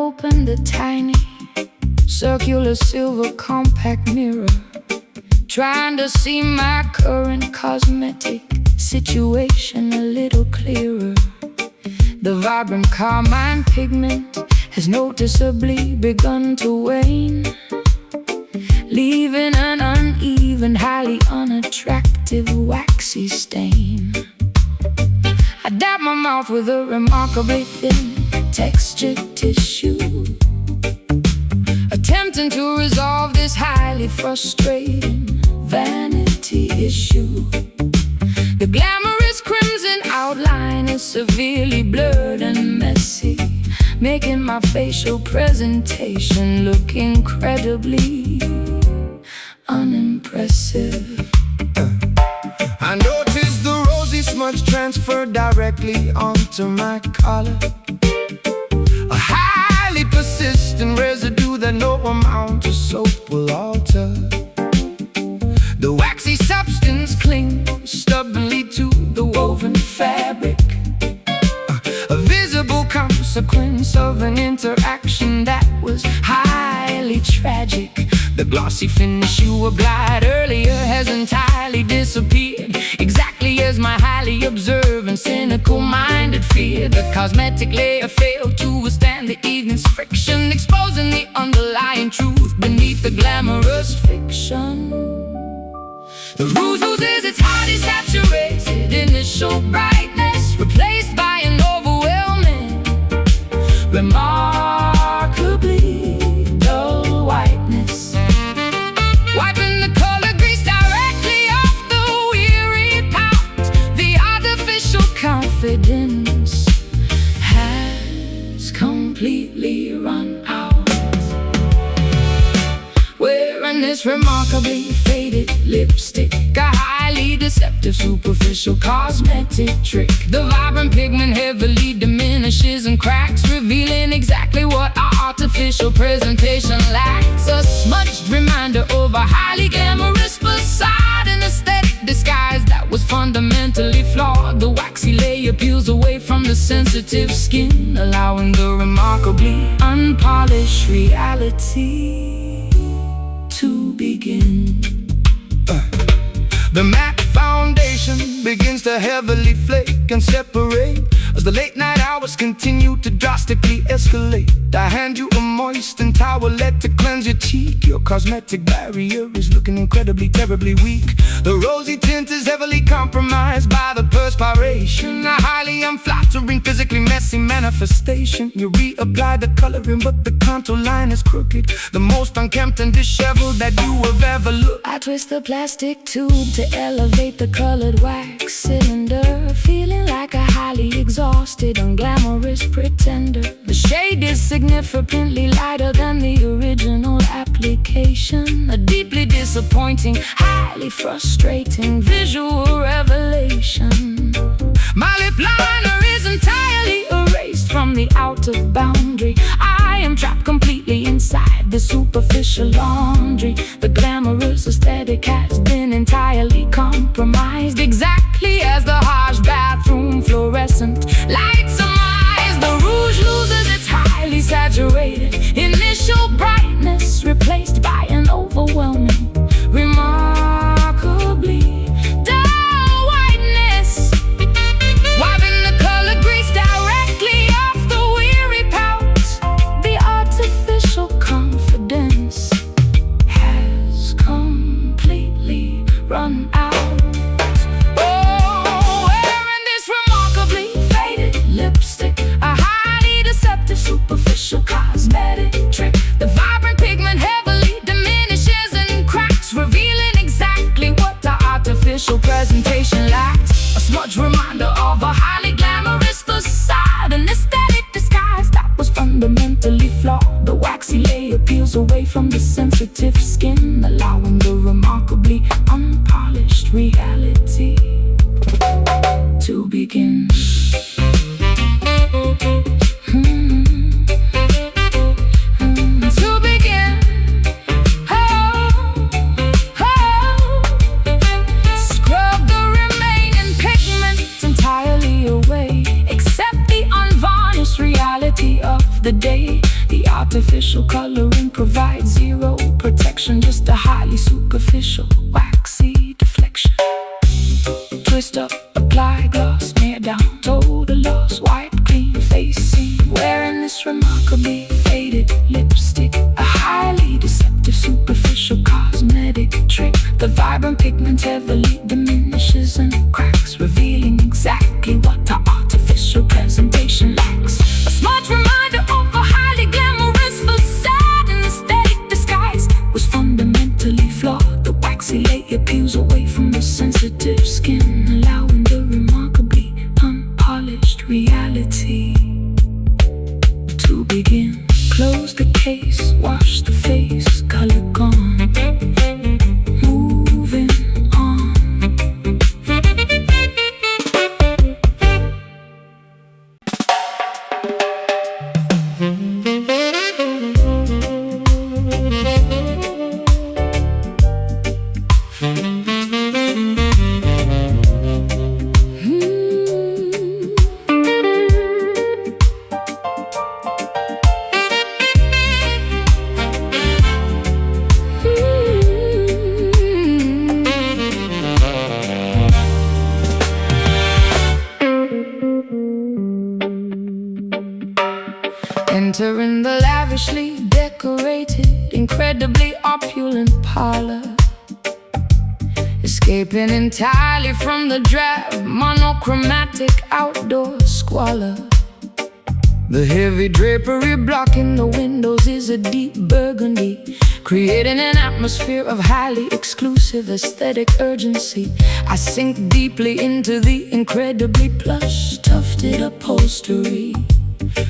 opened a tiny circular silver compact mirror, trying to see my current cosmetic situation a little clearer. The vibrant carmine pigment has noticeably begun to wane, leaving an uneven, highly unattractive waxy stain. I dab my mouth with a remarkably thin textured tissue, attempting to resolve this highly frustrating vanity issue. The glamorous crimson outline is severely blurred and messy, making my facial presentation look incredibly unimpressive. I noticed the rosy smudge transferred directly onto my collar, a highly persistent residue that no amount of soap will alter. The waxy substance clings stubbornly to the woven fabric, a visible consequence of an interaction that was highly tragic. The glossy finish you applied earlier has entirely disappeared, exactly as my highly observant, cynical minded feared. The cosmetic layer failed to withstand the evening's friction, exposing the underlying truth beneath the glamorous fiction. The rouge loses its highly saturated initial brightness, replaced by an overwhelming, remarkably dull whiteness. Wiping the color grease directly off the weary pout, the artificial confidence has completely run out. Wearing this remarkably faded lipstick, a highly deceptive superficial cosmetic trick. The vibrant pigment heavily diminishes and cracks, revealing exactly what our artificial presentation lacks. A smudged reminder of a highly glamorous facade, an aesthetic disguise that was fundamentally flawed. The waxy layer peels away from the sensitive skin, allowing the remarkably unpolished reality to begin. The matte foundation begins to heavily flake and separate as the late night hours continue to drastically escalate. I hand you a moist and towelette to cleanse your cheek. Your cosmetic barrier is looking incredibly, terribly weak. The rosy tint is heavily compromised by the perspiration, a highly unflattering, physically messy manifestation. You reapply the coloring, but the contour line is crooked, the most unkempt and disheveled that you have ever looked. I twist the plastic tube to elevate the colored wax cylinder, feeling like a highly exhausted, unglamorous pretender. The shade is significantly lighter than the original application, a deeply disappointing, highly frustrating visual revelation. My lip liner is entirely Erased from the outer boundary, I am trapped completely inside the superficial laundry. The glamorous aesthetic has been entirely compromised, exactly as the harsh bathroom fluorescent lights surmise. The rouge loses its highly saturated initial brightness, replaced by an overwhelming, remarkably dull whiteness. Wiping the color grease directly off the weary pout, the artificial confidence has completely run out. Oh, wearing this remarkably faded lipstick, a highly deceptive superficial cosmetic trick. The vibrant pigment heavily diminishes and cracks, revealing exactly what the artificial presentation lacks. A smudge reminder of a highly glamorous facade, an aesthetic disguise that was fundamentally flawed. The waxy layer peels away from the sensitive skin, allowing the remarkably unpolished reality to begin. To begin. Scrub the remaining pigment entirely away, accept the unvarnished reality of the day. quality. The artificial coloring provides zero protection, just a highly superficial, waxy deflection. Twist up, apply gloss, smear down, total loss, wipe clean, facing. Wearing this remarkably faded lipstick, a highly deceptive superficial cosmetic trick. The vibrant pigment heavily diminishes and cracks, revealing exactly what the artificial presentation lacks. A smudge reminder of a highly glamorous facade. An aesthetic disguise was fundamentally flawed. The waxy layer peels away from the sensitive skin, allowing the remarkably unpolished reality to begin. Close the case, wash the face, color gone, moving on. Entering the lavishly decorated, incredibly opulent parlor, escaping entirely from the drab, monochromatic outdoor squalor. The heavy drapery blocking the windows is a deep burgundy, creating an atmosphere of highly exclusive aesthetic urgency. I sink deeply into the incredibly plush, tufted upholstery,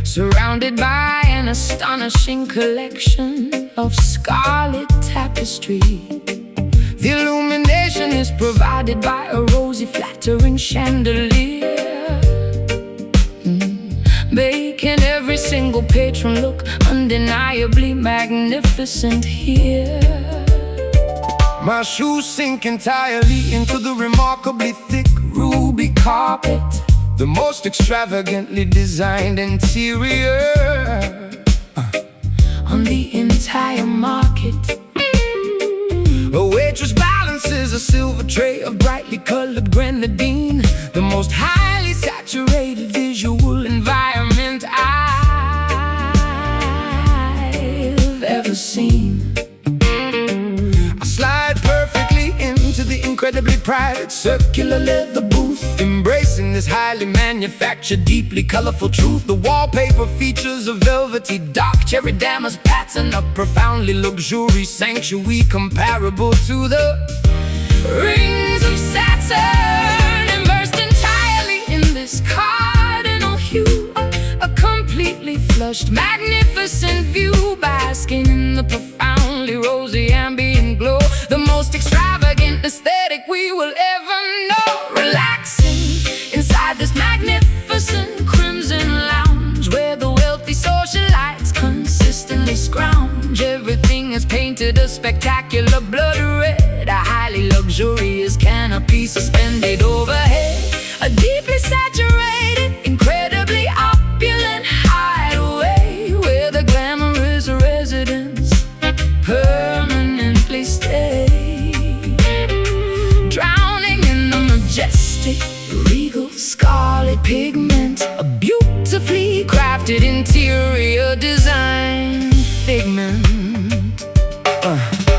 surrounded by an astonishing collection of scarlet tapestry. The illumination is provided by a rosy, flattering chandelier, making every single patron look undeniably magnificent here. My shoes sink entirely into the remarkably thick ruby carpet, the most extravagantly designed interior on the entire market. A waitress balances a silver tray of brightly colored grenadine, the most highly saturated visual environment I've ever seen. I slide perfectly into the incredibly private circular leather booth, embracing this highly manufactured, deeply colorful truth. The wallpaper features a velvety dark cherry damask pattern, a profoundly luxurious sanctuary comparable to the rings of Saturn, immersed entirely in this cardinal hue. A completely flushed, magnificent view, basking in the profoundly rosy ambient glow. The most extravagant aesthetic we will ever know. Relaxing inside this magnificent crimson lounge, where the wealthy socialites consistently scrounge. Everything is painted a spectacular blood red, a highly luxurious canopy suspended overhead, a deeply saturated, incredibly opulent hideaway, where the glamorous residents permanently stay, drowning in the majestic, regal scarlet pigment, a beautifully crafted interior design figment.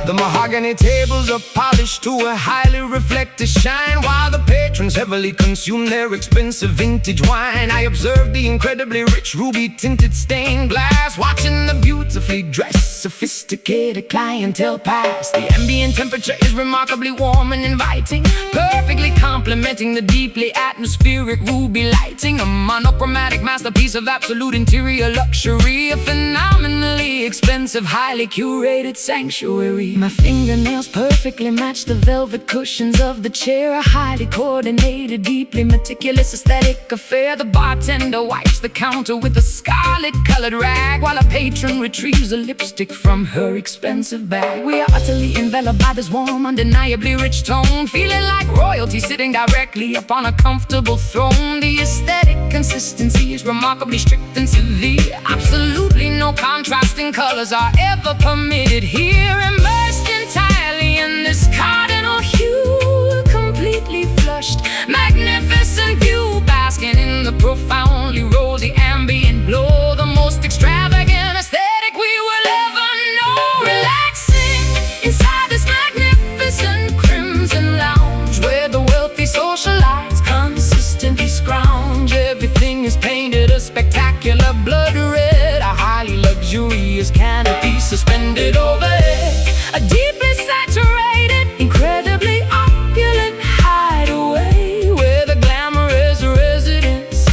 The mahogany tables are polished to a highly reflective shine, while the patrons heavily consume their expensive vintage wine. I observe the incredibly rich ruby-tinted stained glass, watching the beautifully dressed, sophisticated clientele pass. The ambient temperature is remarkably warm and inviting, perfectly complementing the deeply atmospheric ruby lighting. A monochromatic masterpiece of absolute interior luxury, a phenomenally expensive expensive, highly curated sanctuary. My fingernails perfectly match the velvet cushions of the chair. A highly coordinated, deeply meticulous aesthetic affair. The bartender wipes the counter with a scarlet-colored rag, while a patron retrieves a lipstick from her expensive bag. We are utterly enveloped by this warm, undeniably rich tone, feeling like royalty sitting directly upon a comfortable throne. The aesthetic consistency is remarkably strict and severe. Absolutely no contrasting colors are ever permitted here. Immersed entirely in this cardinal hue, completely flushed, magnificent view, basking in the profoundly rosy ambient glow. The most extravagant aesthetic we will ever know. Relaxing inside this magnificent crimson lounge, where the wealthy socialites consistently scrounge. Everything is painted a spectacular blood red, a highly luxurious canopy suspended overhead. A deeply saturated, incredibly opulent hideaway, where the glamorous residents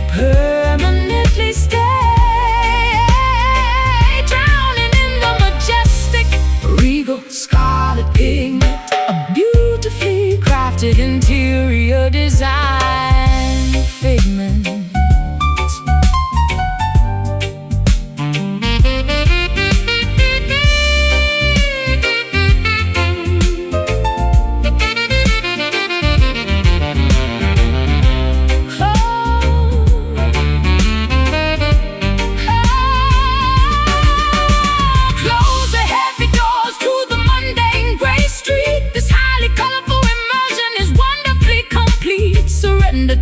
permanently stay, drowning in the majestic, regal scarlet pigment. A beautifully crafted interior design figment.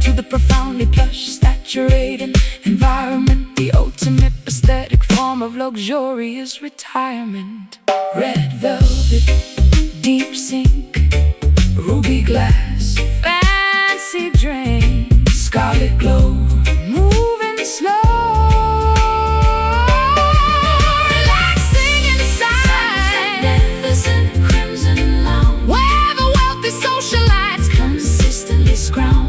To the profoundly plush, saturated environment, the ultimate aesthetic form of luxurious retirement. Red velvet, deep sink, ruby glass, fancy drink, scarlet glow, moving slow. Relaxing inside magnificent crimson lounge, where the wealthy socialites consistently scrounge.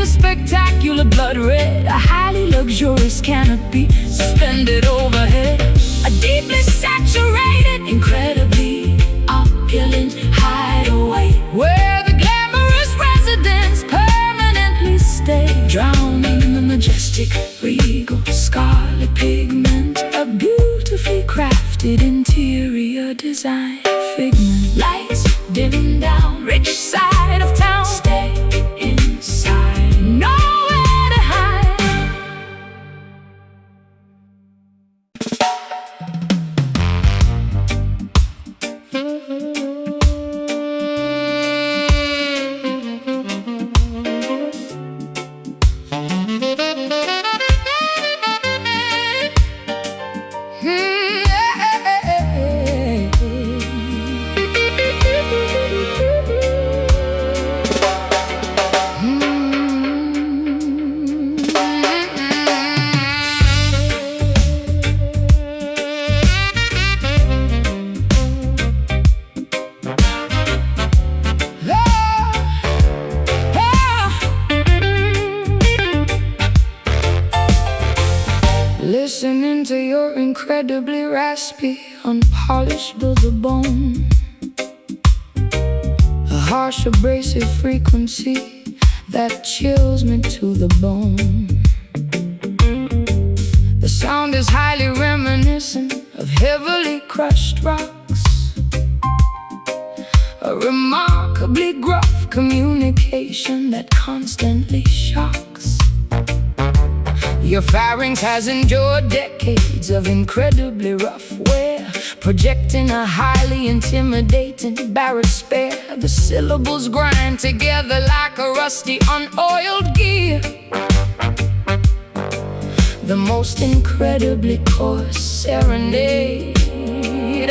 Spectacular blood red, a highly luxurious canopy suspended overhead. A deeply saturated, incredibly opulent hideaway, where the glamorous residents permanently stay, drowning in the majestic, regal scarlet pigment. A beautifully crafted interior design figment. Lights dim down, rich side of town, stay inside, nowhere to hide. Listening to your incredibly raspy, unpolished to the bone, a harsh, abrasive frequency that chills me to the bone. The sound is highly reminiscent of heavily crushed rocks, a remarkably gruff communication that constantly shocks. Your pharynx has endured decades of incredibly rough wear, projecting a highly intimidating barrett spare. The syllables grind together like a rusty, unoiled gear, the most incredibly coarse serenade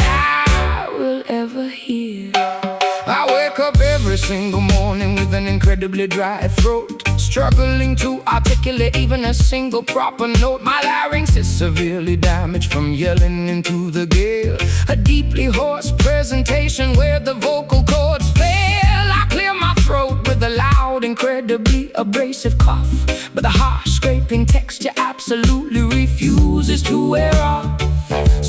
I will ever hear. I wake up every single morning with an incredibly dry throat, struggling to articulate even a single proper note. My larynx is severely damaged from yelling into the gale, a deeply hoarse presentation where the vocal cords fail. I clear my throat with a loud, incredibly abrasive cough, but the harsh scraping texture absolutely refuses to wear off.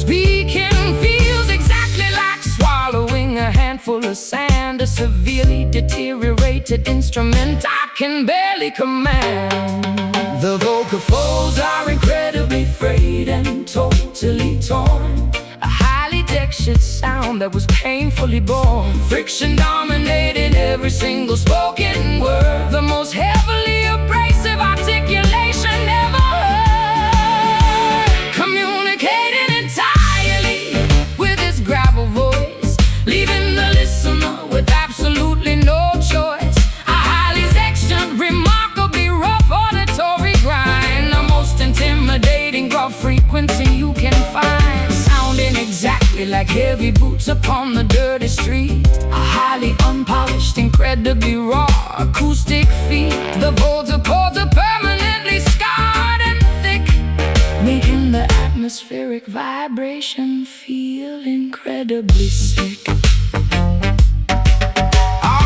Speaking feels exactly like swallowing a handful of sand, a severely deteriorated instrument I can barely command. The vocal folds are incredibly frayed and totally torn. A highly textured sound that was painfully born. Friction dominated every single spoken word. The most heavily abrasive articulation ever heard. Communicating entirely with his gravel voice, leaving the listener with absolutely no choice. A highly textured, remarkably rough auditory grind. The most intimidating gruff frequency you can find. Sounding exactly like heavy boots upon the dirty street. A highly unpolished, incredibly raw acoustic feat. The vocal cords are permanently scarred and thick, making the atmospheric vibration feel incredibly sick.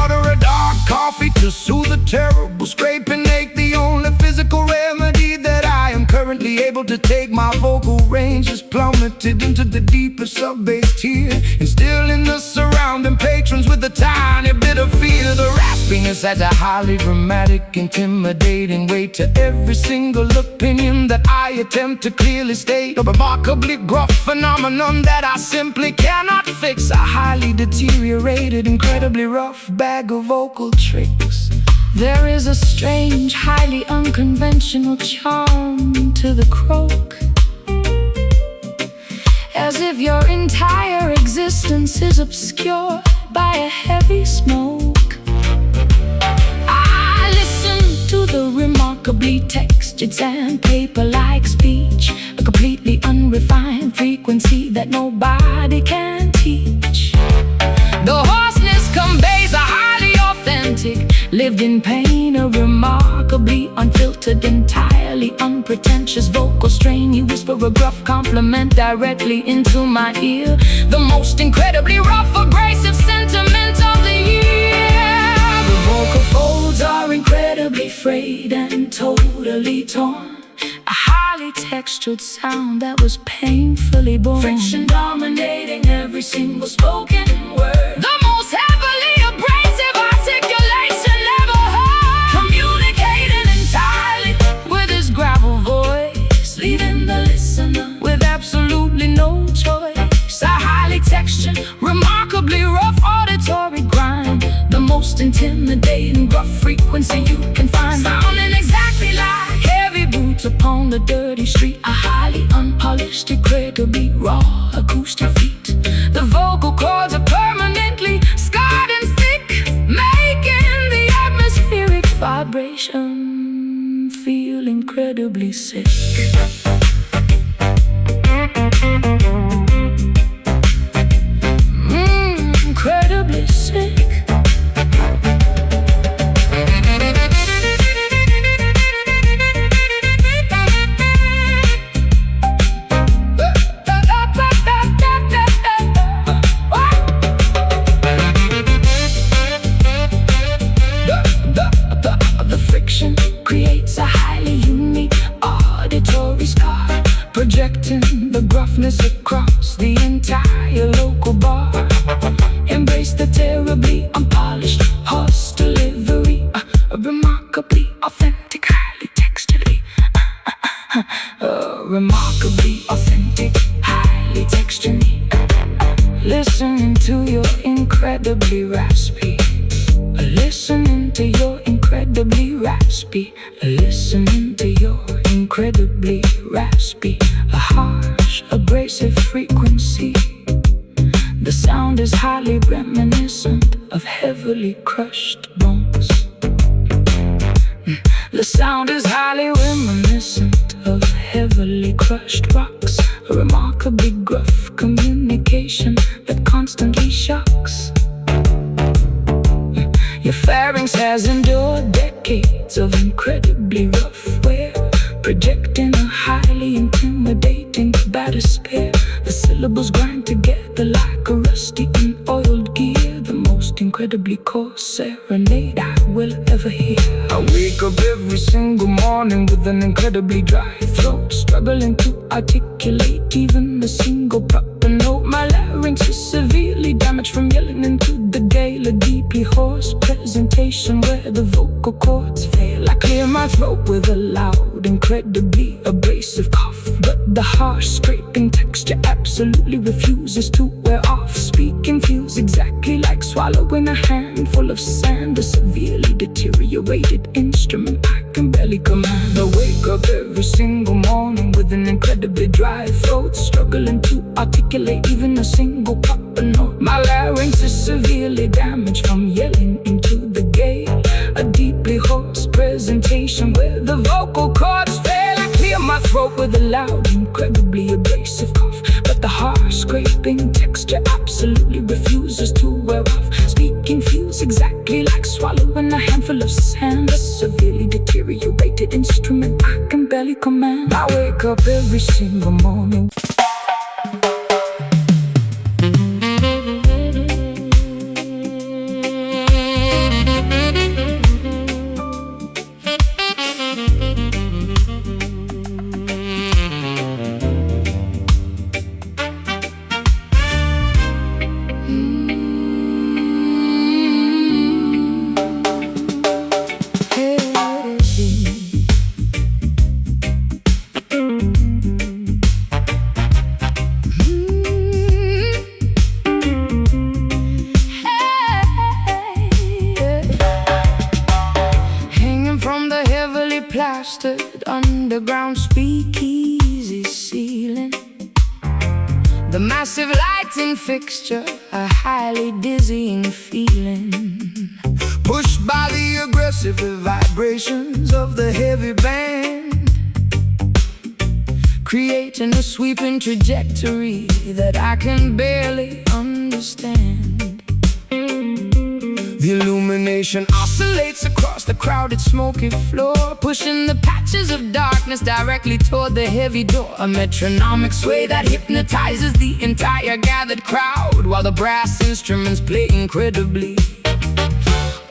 Order a dark coffee to soothe a terrible scraping ache. The only physical remedy that I am currently able to take. My vocal range is plummeted into the deepest sub-bass tier, instilling the surrounding patrons with a tiny bit of fear. The raspiness adds a highly dramatic, intimidating weight to every single opinion that I attempt to clearly state. A remarkably gruff phenomenon that I simply cannot fix. A highly deteriorated, incredibly rough bag of vocal tricks. There is a strange, highly unconventional charm to the croak, as if your entire existence is obscured by a heavy smoke. I listen to the remarkably textured sandpaper-like speech, a completely unrefined frequency that nobody can teach. The hoarseness conveys a highly authentic, lived in pain, a remarkably unfiltered, entirely unpretentious vocal strain. You whisper a gruff compliment directly into my ear. The most incredibly rough, abrasive sentiment of the year. The vocal folds are incredibly frayed and totally torn. A highly textured sound that was painfully born. Friction dominating every single spoken word. The most heavily abrasive articulation ever heard. Communicating entirely with his gravel voice, leaving the listener with absolutely no choice. a highly textured, Remarkably rough auditory grind. the most intimidating gruff frequency you can find. Sounding exactly like Heavy boots upon the dirty street. A highly unpolished, incredibly raw acoustic feat. the vocal cords are permanently scarred and thick, making the atmospheric Vibration feel incredibly sick. incredibly sick. The friction creates a highly unique auditory scar, Projecting the gruffness across the entire local bar. embrace the terribly unpolished horse delivery. A remarkably authentic, highly texturedly Remarkably authentic, highly textured. listening to your incredibly raspy, listening to your incredibly raspy, listening to your incredibly raspy, a harsh, abrasive frequency. The sound is highly reminiscent of heavily crushed bones. The sound is highly reminiscent of heavily crushed rocks. A remarkably gruff communication that constantly shocks. Your pharynx has endured decades of incredibly rough wear, projecting a highly intimidating bathysphere. The syllables grind together like a rusty and oiled gear. The most incredibly coarse serenade I will ever hear. I wake up every single morning with an incredibly dry throat, struggling to articulate even a single proper note. My larynx is severely damaged from yelling into the gale. A deeply hoarse presentation where the vocal cords fail. I clear my throat with a loud, incredibly abrasive cough, but the harsh scraping texture absolutely refuses to wear off. Speaking feels exactly like swallowing a handful of sand. A severely deteriorated instrument I can barely command. I wake up every single morning with an incredibly dry throat, struggling to articulate even a single proper note. My larynx is severely damaged from yelling into the gale. A deeply hoarse presentation where the vocal cords fail. I clear my throat with a loud, incredibly abrasive cough, but the harsh scraping texture absolutely refuses to wear off. Speaking feels exactly like swallowing a handful of sand. A severely deteriorated instrument I can barely command. I wake up every single morning. Plastered underground speakeasy ceiling, the massive lighting fixture, a highly dizzying feeling. Pushed by the aggressive vibrations of the heavy band, creating a sweeping trajectory that I can barely understand. The illumination oscillates across the crowded smoky floor, pushing the patches of darkness directly toward the heavy door. A metronomic sway that hypnotizes the entire gathered crowd, while the brass instruments play incredibly,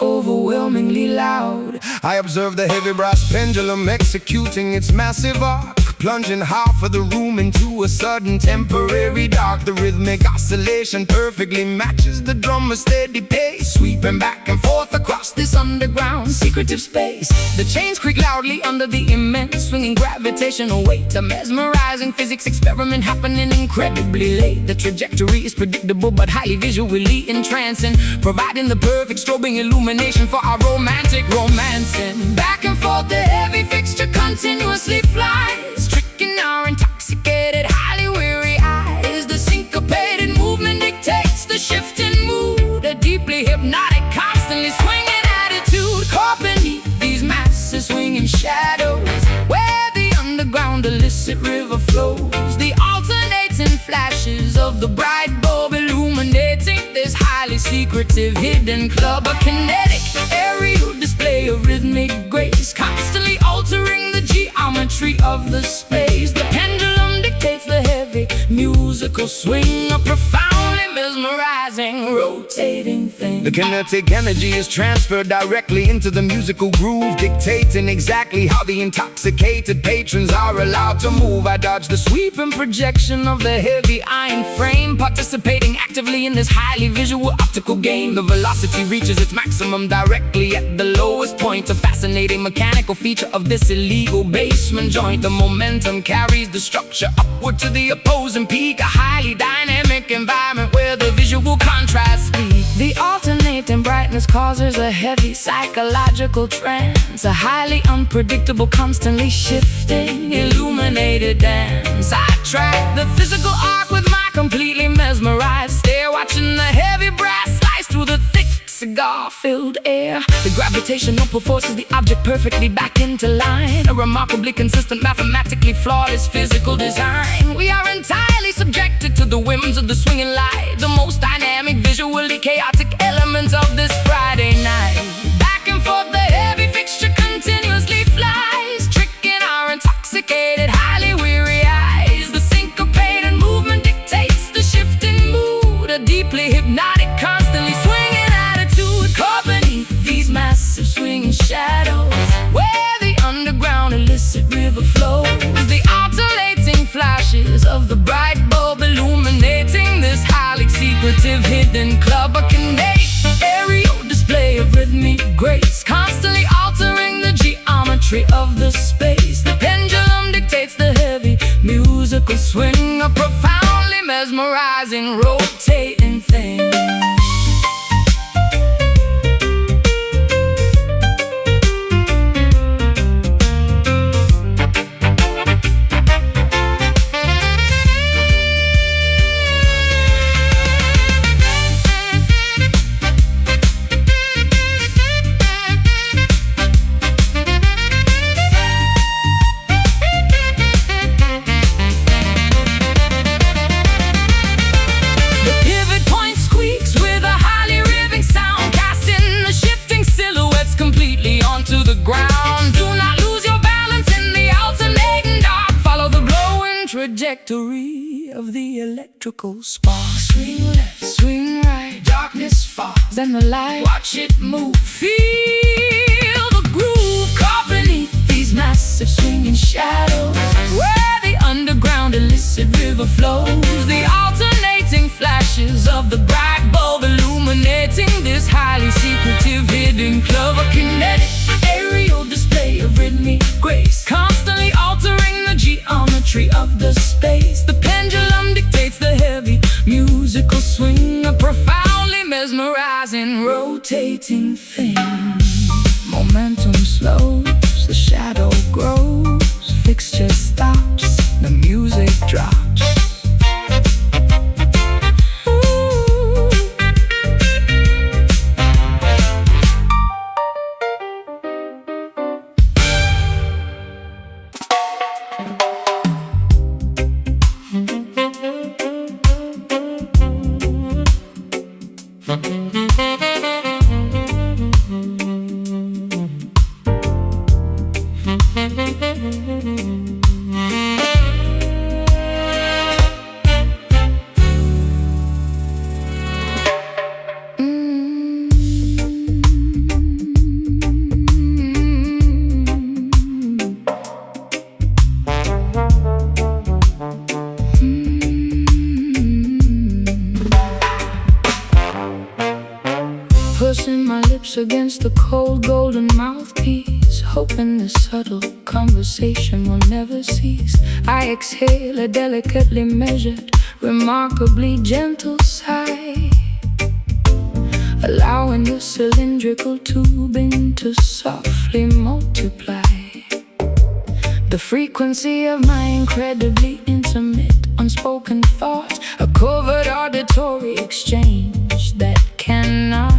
overwhelmingly loud. I observe the heavy brass pendulum executing its massive arc, plunging half of the room into a sudden temporary dark. The rhythmic oscillation perfectly matches the drummer's steady pace, sweeping back and forth across this underground secretive space. The chains creak loudly under the immense swinging gravitational weight. A mesmerizing physics experiment happening incredibly late. The trajectory is predictable but highly visually entrancing, providing the perfect strobing illumination for our romantic romancing. Back and forth the heavy fixture continuously flies, tricking our intoxicated, highly weary eyes. The syncopated movement dictates the shifting mood, a deeply hypnotic, constantly swinging attitude. Caught beneath these massive swinging shadows, where the underground illicit river flows, the alternating flashes of the bright bulb illuminating this highly secretive hidden club. A kinetic aerial display of rhythmic grace, constantly altering the geometry of the space. The pendulum dictates the heavy musical swing, a profoundly mesmerizing rotating thing. The kinetic energy is transferred directly into the musical groove, dictating exactly how the intoxicated patrons are allowed to move. I dodge the sweeping projection of the heavy iron frame, participating actively in this highly visual optical game. The velocity reaches its maximum directly at the lowest point, a fascinating mechanical feature of this illegal basement joint. The momentum carries the structure upward to the opposing peak, a highly dynamic environment where the visual contrasts speak. The alternating brightness causes a heavy psychological trance, a highly unpredictable, constantly shifting, illuminated dance. I track the physical arc with my completely mesmerized stare, watching the heavy brass slice through the thick cigar-filled air. The gravitational pull forces the object perfectly back into line, a remarkably consistent, mathematically flawless physical design. We are entirely subjected to the whims of the swinging light, the most dynamic, visually chaotic elements of this Friday night. Back and forth the heavy fixture continuously flies, tricking our intoxicated, highly weary eyes. The syncopated movement dictates the shifting mood, a deeply hypnotic, constantly swinging attitude. swing, a profoundly mesmerizing, rotating thing. Ground. Do not lose your balance in the alternating dark. Follow the glowing trajectory of the electrical spark. Swing left, swing right, darkness falls, then the light. Watch it move, feel the groove caught beneath these massive swinging shadows, where the underground illicit river flows. The alternating flashes of the bright bulb illuminating this highly secretive hidden club. A kinetic aerial display of rhythmic grace, constantly altering the geometry of the space. The pendulum dictates the heavy musical swing, a profoundly mesmerizing, rotating thing. Momentum slows, the shadow grows, fixture stops, the music drops. Pushing my lips against the cold golden mouthpiece, hoping the subtle conversation will never cease. I exhale a delicately measured, remarkably gentle sigh, allowing the cylindrical tubing to softly multiply. The frequency of my incredibly intimate, unspoken thoughts, a covert auditory exchange that cannot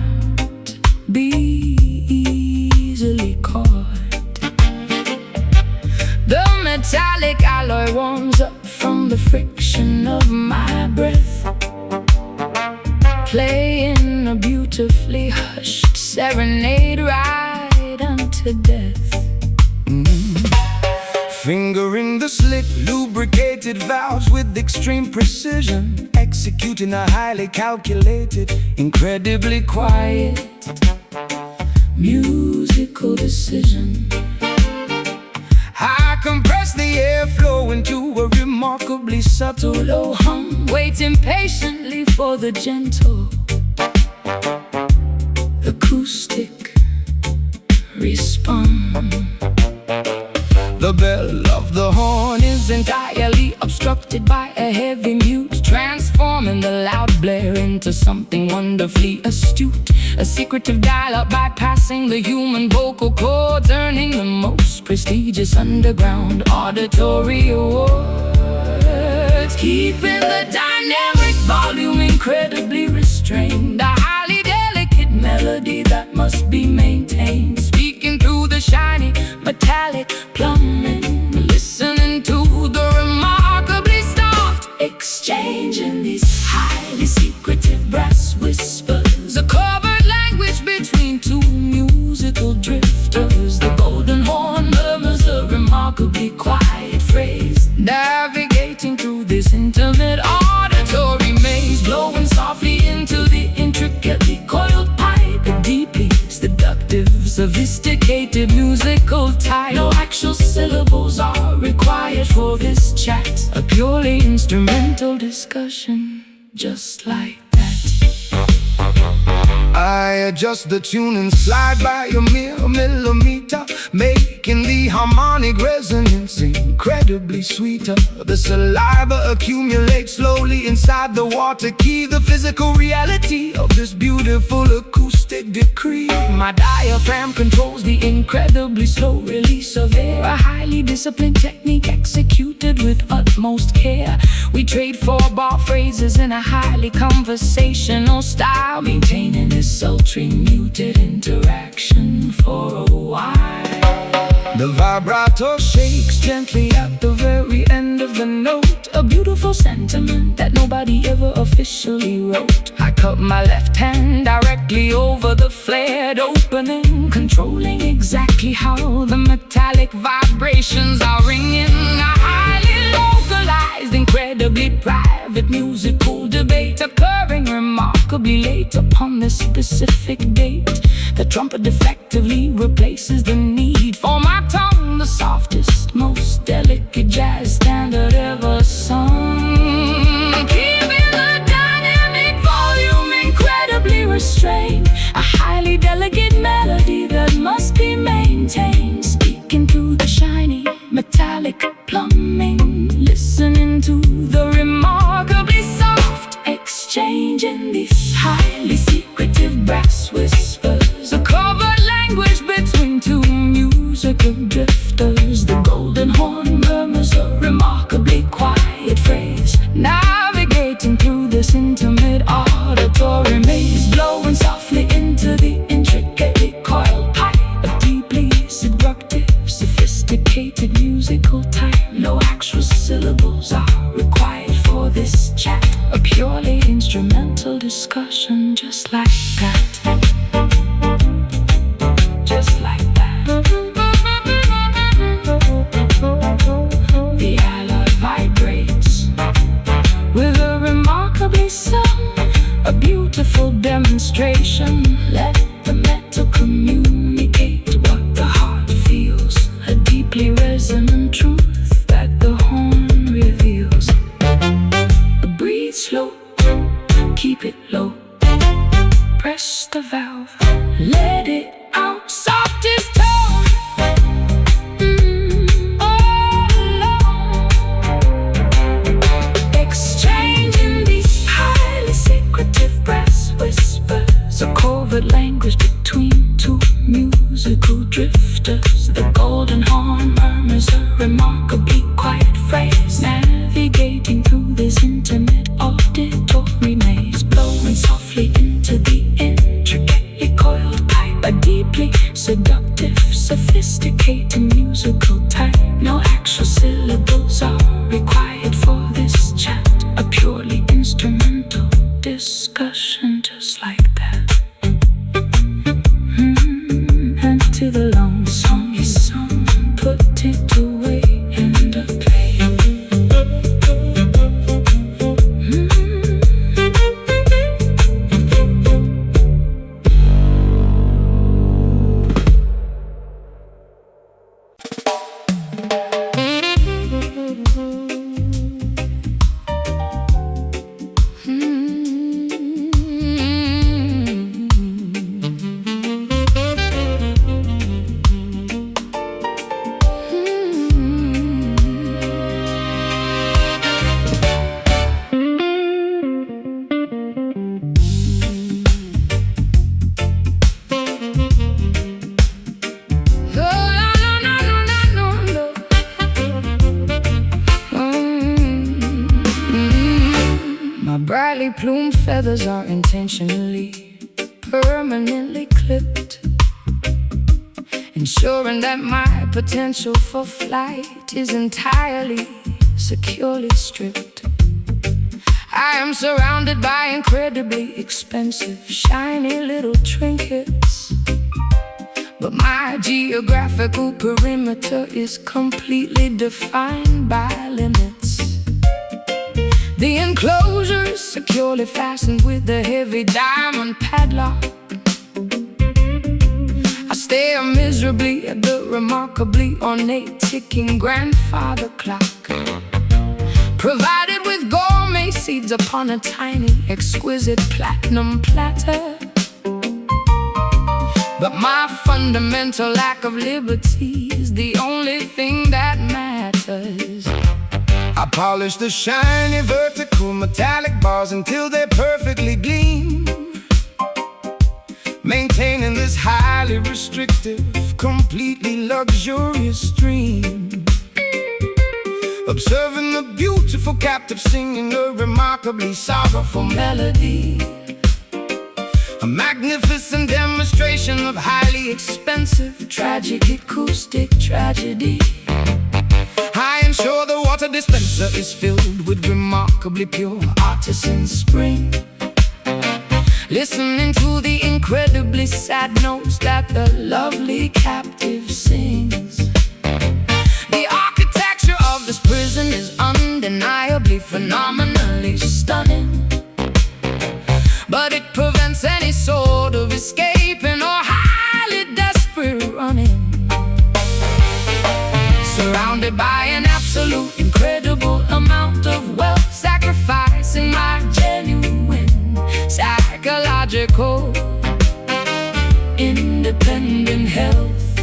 be easily caught. The metallic alloy warms up from the friction of my breath, playing a beautifully hushed serenade right unto death. Fingering the slick, lubricated valves with extreme precision, executing a highly calculated, incredibly quiet musical decision. I compress the airflow into a remarkably subtle low hum, Waiting patiently for the gentle acoustic response. The bell of the horn is Entirely obstructed by a heavy mute, transforming the loud blare into something wonderfully astute. A secretive dial-up bypassing the human vocal cords, earning the most prestigious underground auditory awards, keeping the dynamic volume incredibly restrained. A highly delicate melody that must be maintained, speaking through the shiny metallic plumbing, listening to the remarkably soft exchange in these highly secretive brass whispers. A covert language between two musical drifters. The golden horn murmurs a remarkably quiet phrase, navigating through this intimate auditory maze, blowing softly into the intricately coiled pipe. A deeply seductive, sophisticated musical type. No actual syllables are required for this chat, a purely instrumental discussion, just like that. I adjust the tune and slide by a mere millimeter, make making the harmonic resonance incredibly sweeter. The saliva accumulates slowly inside the water key, the physical reality of this beautiful acoustic decree. My diaphragm controls the incredibly slow release of air, a highly disciplined technique executed with utmost care. We trade four-bar phrases in a highly conversational style, maintaining this sultry muted interaction for a while. The vibrato Shakes gently at the very end of the note, a beautiful sentiment that nobody ever officially wrote. I cut my left hand directly over the flared opening, controlling exactly how the metallic vibrations are ringing. A highly localized, incredibly private musical debate occurring remarkably late upon this specific date. The trumpet effectively replaces the need for my tongue, the softest, most delicate jazz standard ever sung. Keeping the dynamic volume incredibly restrained, a highly delicate melody that must be maintained, speaking through the shiny metallic plumbing, listening to the remarkably soft exchange in these highly secretive brass whispers, a covert language between two musical drifters. The golden horn murmurs a remarkably quiet phrase, navigating through this intimate auditory maze, blowing softly into the intricately coiled pipe, a deeply seductive, sophisticated musical type. No actual syllables are required for this chat, a purely instrumental discussion, just like that. Just like that. The alloy vibrates with a remarkably sung, a beautiful demonstration. Let the metal communicate what the heart feels, a deeply resonant truth that the horn reveals. Breathe slow, keep it low, press the valve, let it out, softest tone, all alone. Exchanging these highly secretive brass whispers, a covert language between two musical drifters. The golden horn murmurs a remarkably quiet phrase, navigating through this intimate auditory maze, blowing softly into the intricately coiled pipe, a deeply seductive, sophisticated musical type. No actual syllables are required for this chat, a purely instrumental discussion, just like that. And to the long song is sung, put it away in the play. Brightly plumed feathers are intentionally, permanently clipped, ensuring that my potential for flight is entirely, securely stripped. I am surrounded by incredibly expensive, shiny little trinkets, but my geographical perimeter is completely defined by limits. The enclosure is securely fastened with a heavy diamond padlock. I stare miserably at the remarkably ornate ticking grandfather clock, provided with gourmet seeds upon a tiny, exquisite platinum platter. But my fundamental lack of liberty is the only thing that matters. I polish the shiny vertical metallic bars until they perfectly gleam, maintaining this highly restrictive, completely luxurious stream. Observing the beautiful captive singing a remarkably sorrowful melody, a magnificent demonstration of highly expensive, tragic acoustic tragedy. I ensure the water dispenser is filled with remarkably pure artisan spring, listening to the incredibly sad notes that the lovely captive sings. The architecture of this prison is undeniably phenomenally stunning, but it prevents any sort of escaping or highly desperate running. Surrounded by an absolute incredible amount of wealth, sacrificing my genuine psychological independent health.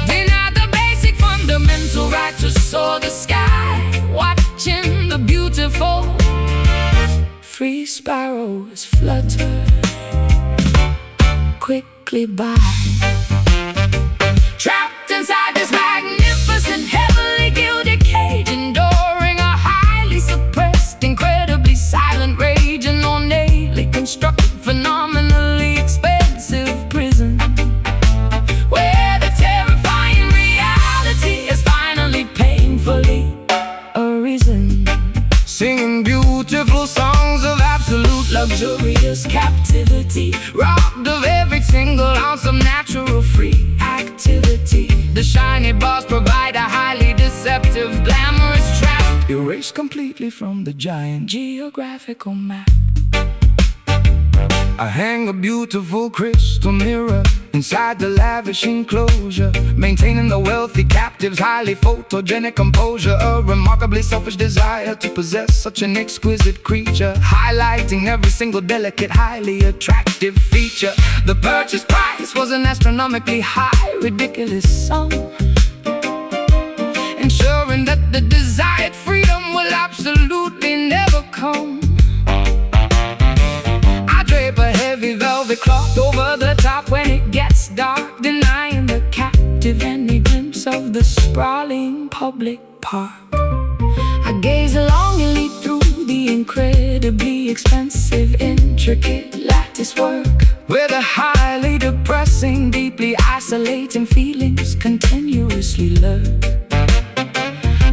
Deny the basic fundamental right to soar the sky, watching the beautiful free sparrows flutter quickly by. Trapped inside this magnificent, heavily gilded cage, enduring a highly suppressed, incredibly silent rage, an ornately constructed, phenomenally expensive prison, where the terrifying reality is finally painfully arisen. Singing beautiful songs of absolute luxurious captivity, robbed of every single ounce of natural free activity. The shiny bars provide a highly deceptive, glamorous trap, erased completely from the giant geographical map. I hang a beautiful crystal mirror inside the lavish enclosure, maintaining the wealthy captive's highly photogenic composure, a remarkably selfish desire to possess such an exquisite creature, highlighting every single delicate, highly attractive feature. The purchase price was an astronomically high, ridiculous sum, ensuring that the desired freedom will absolutely never come. Drape a heavy velvet cloth over the top when it gets dark, denying the captive any glimpse of the sprawling public park. I gaze longingly through the incredibly expensive, intricate lattice work, where the highly depressing, deeply isolating feelings continuously lurk.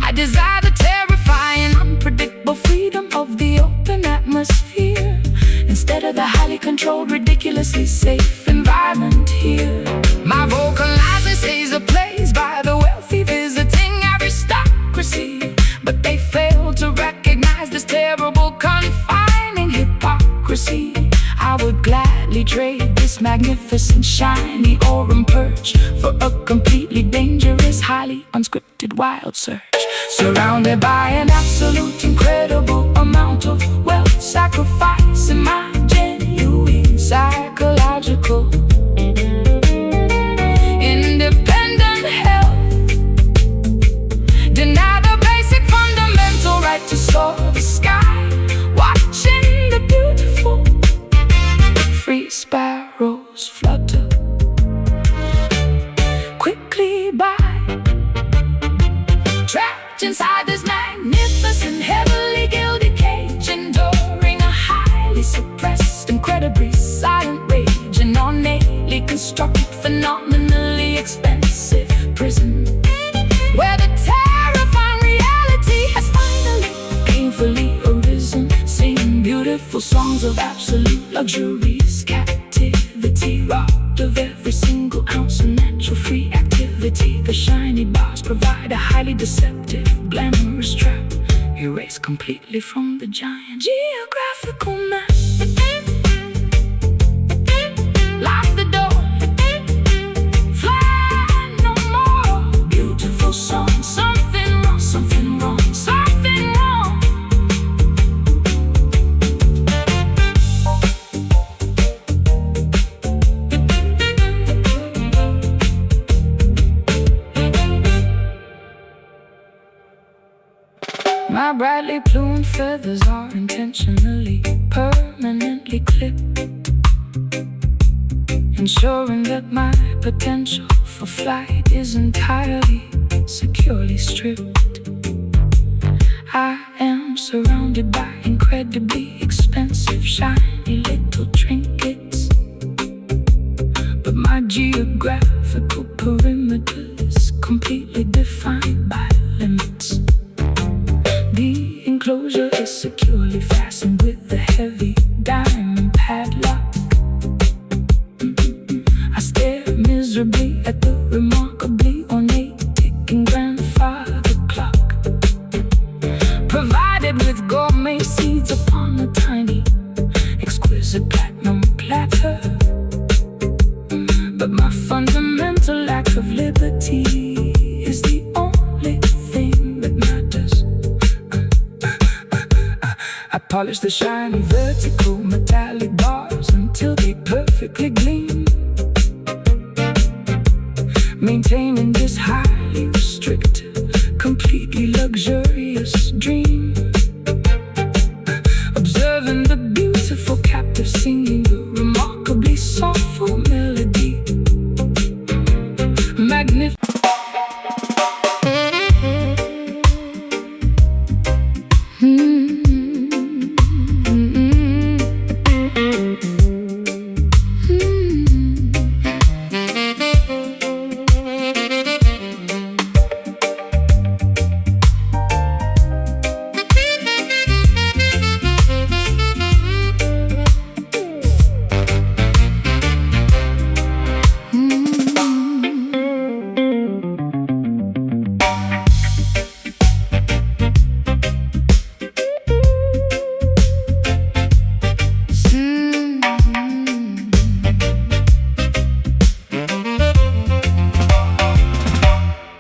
I desire the terrifying, unpredictable freedom of the open atmosphere, instead of the highly controlled, ridiculously safe environment here. My vocalizing stays ablaze by the wealthy visiting aristocracy, but they fail to recognize this terrible, confining hypocrisy. I would gladly trade this magnificent, shiny aurum perch for a completely dangerous, highly unscripted wild search. Surrounded by an absolute, incredible amount of wealth, sacrificing my genuine psychological independent health. Deny the basic fundamental right to soar the sky, watching the beautiful free sparrows flutter quickly by. Trapped inside this magnificent, heavily gilded cage, enduring a highly suppressed, incredibly silent rage, an ornately constructed, phenomenally expensive prison, where the terrifying reality has finally painfully arisen. Singing beautiful songs of absolute luxurious captivity, robbed of every single ounce of natural free activity. The shiny bars provide a highly deceptive, glamorous trap, erased completely from the giant geographical map. Lock the door, fly no more. Beautiful song, something wrong, something wrong, something wrong. brightly plumed feathers are intentionally, permanently clipped, ensuring that my potential for flight is entirely, securely stripped. I am surrounded by incredibly expensive, shiny little trinkets, but my geographical perimeter is completely defined by limits. The enclosure is securely fastened with a heavy diamond padlock. I stare miserably at the remarkably ornate ticking grandfather clock, provided with gourmet seeds upon a tiny, exquisite platinum platter. But my fundamental lack of liberty is the only thing that matters. I polish the shiny vertical metallic bars until they perfectly gleam, maintaining this highly restrictive, completely luxurious dream. Observing the beautiful captive singing the remarkably soulful melody. Magnificent.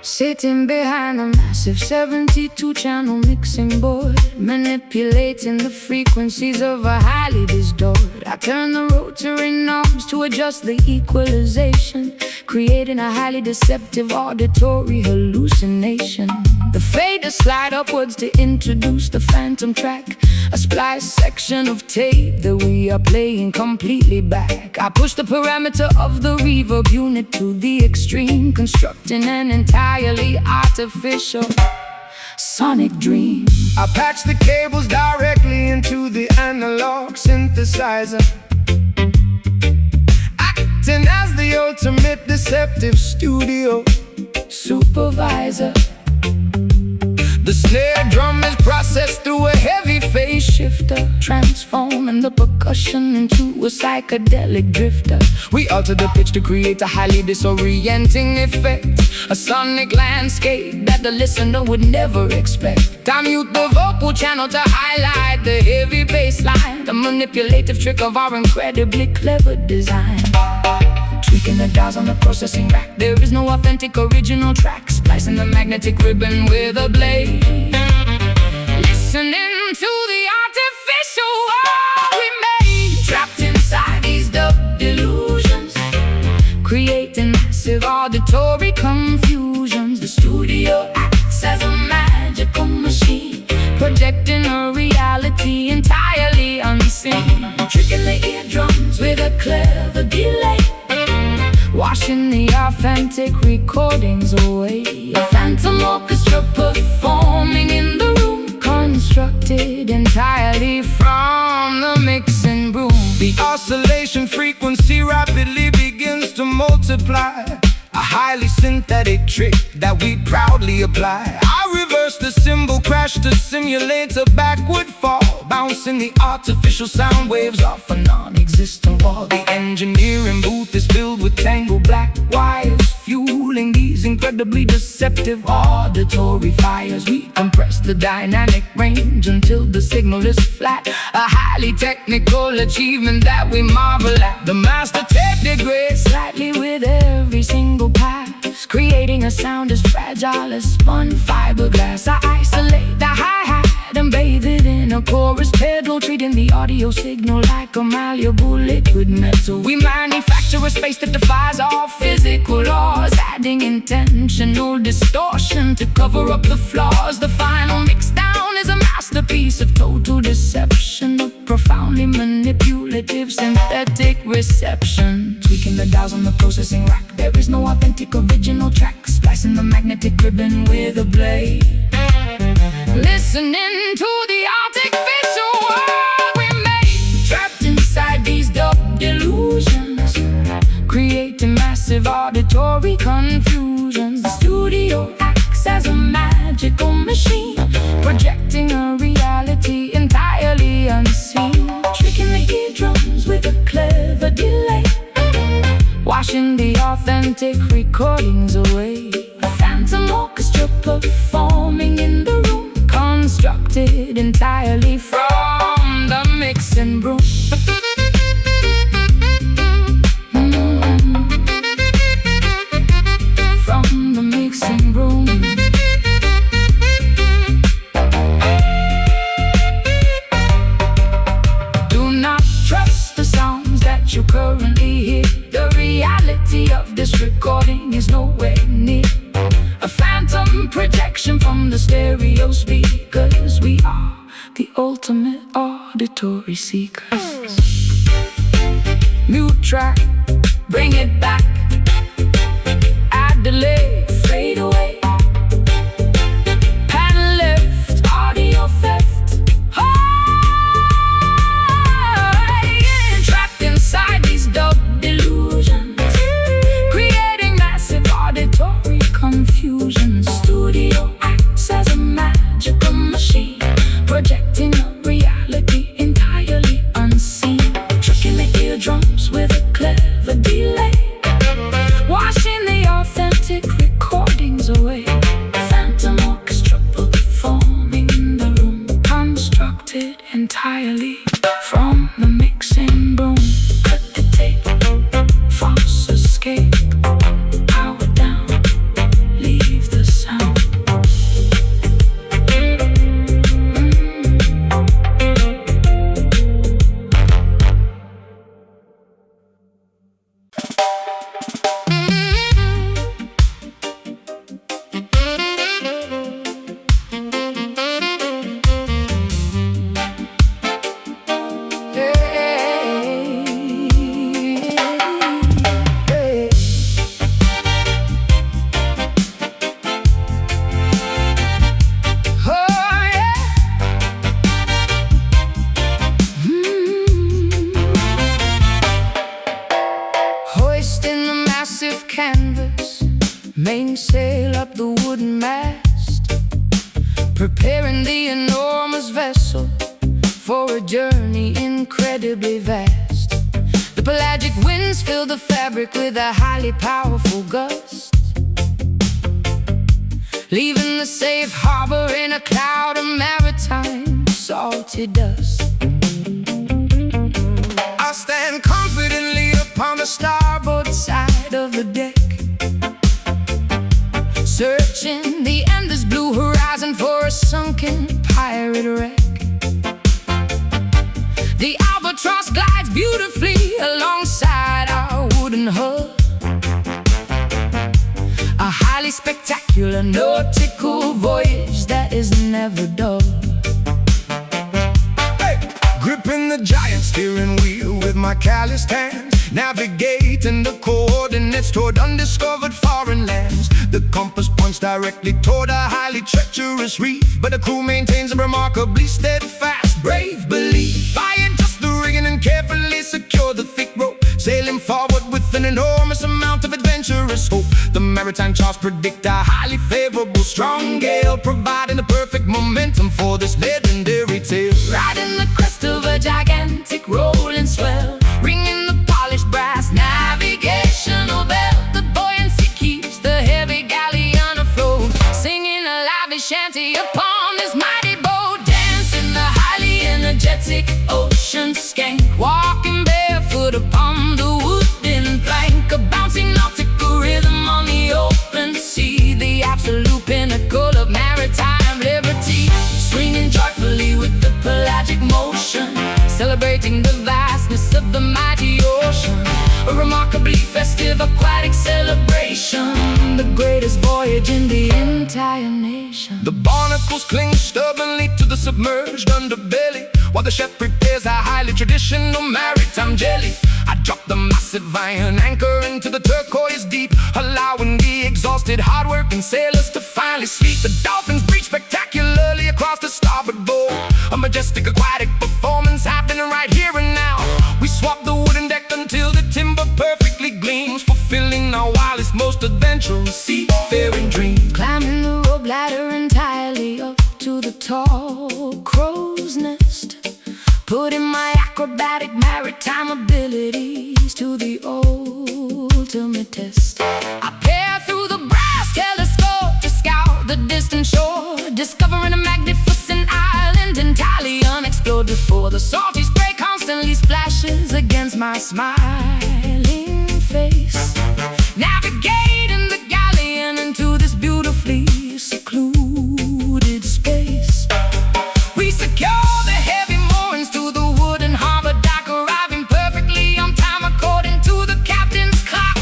Sitting behind a massive 72-channel mixing board, manipulating the frequencies of a highly distorted. I turn the rotary knobs to adjust the equalization, creating a highly deceptive auditory hallucination. The faders slide upwards to introduce the phantom track, a splice section of tape that we are playing completely back. I push the parameter of the reverb unit to the extreme, constructing an entirely artificial sonic dream. I patch the cables directly into the analog synthesizer, acting as the ultimate deceptive studio supervisor. The snare drum is processed through a heavy phase shifter, transforming the percussion into a psychedelic drifter. We alter the pitch to create a highly disorienting effect, a sonic landscape that the listener would never expect. I mute the vocal channel to highlight the heavy bass line, the manipulative trick of our incredibly clever design. Tweaking the dials on the processing rack, there is no authentic original track. Splicing the magnetic ribbon with a blade, listening to the artificial world we made, trapped inside these dub delusions, creating massive auditory confusions. The studio acts as a magical machine, projecting a reality entirely unseen, tricking the eardrums with a clever delay, washing the authentic recordings away. A phantom orchestra performing in the room, constructed entirely from the mixing broom. The oscillation frequency rapidly begins to multiply, a highly synthetic trick that we proudly apply. I reverse the cymbal crash to simulate a backward fall, bouncing the artificial sound waves off a non-existent wall. The engineering booth is filled with tangled black wires, fueling these incredibly deceptive auditory fires. We compress the dynamic range until the signal is flat, a highly technical achievement that we marvel at. The master tape degrades slightly with every single pass, creating a sound as fragile as spun fiberglass. I isolate the hi-hat and bathe it in a chorus pedal, treating the audio signal like a malleable liquid metal. We manufacture a space that defies all physical laws, adding intentional distortion to cover up the flaws. The final mix down is a masterpiece masterpiece of total deception, of profoundly manipulative synthetic reception. Tweaking the dials on the processing rack, there is no authentic original track. Splicing the magnetic ribbon with a blade, listening to the artificial world we made. Trapped inside these dub delusions, creating massive auditory confusions. The studio acts as a magical machine, projecting a reality entirely unseen. Tricking the eardrums with a clever delay, washing the authentic recordings away. A phantom orchestra performing in the room, constructed entirely from the mixing broom. From the mixing broom. Do not trust the sounds that you currently hear. The reality of this recording is nowhere near a phantom projection from the stereo speakers. We are the ultimate auditory seekers. Mute track, bring it back. Add delay, fade away. Pan left, audio theft. Oh, yeah. Trapped inside these dub delusions, creating massive auditory confusion. Studio acts as a magical machine, projecting a reality entirely unseen. Tricking the eardrums with a clever delay, washing the authentic recordings away. Phantom orchestra performing in the room, constructed entirely from the mixing broom. Cut the tape, false escape. Power down, leave the sound. Hoisting the massive canvas, mainsail up the wooden mast, preparing the enormous vessel for a journey incredibly vast. The pelagic winds fill the fabric with a highly powerful gust, leaving the safe harbor in a cloud of maritime salty dust. I stand confidently upon the starboard side of the deck, searching the endless blue horizon for a sunken pirate wreck. The albatross glides beautifully alongside our wooden hull, a highly spectacular nautical voyage that is never dull. Gripping the giant steering wheel with my calloused hands, navigating the coordinates toward undiscovered foreign lands. The compass points directly toward a highly treacherous reef, but the crew maintains a remarkably steadfast, brave belief. I adjust the rigging and carefully secure the thick rope, sailing forward with an enormous amount of adventurous hope. The maritime charts predict a highly favorable strong gale, providing the perfect momentum for this legendary tale. Riding the crest of a gigantic rolling swell, ringing the polished brass navigational bell. The buoyancy keeps the heavy galleon afloat, singing a lively shanty upon this mighty boat. Dancing the highly energetic ocean skank, walking barefoot upon the wooden plank. A bouncing nautical rhythm on the open sea, the absolute pinnacle of maritime liberty. Swinging joyfully with the pelagic motion, celebrating the vastness of the mighty ocean. A remarkably festive aquatic celebration, the greatest voyage in the entire nation. The barnacles cling stubbornly to the submerged underbelly, while the chef prepares a highly traditional maritime jelly. I drop the massive iron anchor into the turquoise deep, allowing the exhausted, hard-working sailors to finally sleep. The dolphins breach spectacularly across the starboard bow, a majestic aquatic performance happening right here and now. We swap the wooden deck until the timber perfectly gleams, fulfilling our wildest, most adventurous seafaring dream. Climbing the rope ladder entirely up to the tall crow's nest, putting my acrobatic maritime abilities to the ultimate test. I peer through the brass telescope to scout the distant shore, discovering a magnificent island entirely unexplored before. The salty spray constantly splashes against my smiling face, navigating the galleon into this beautifully secluded space. We secure the heavy moorings to the wooden harbor dock, arriving perfectly on time according to the captain's clock.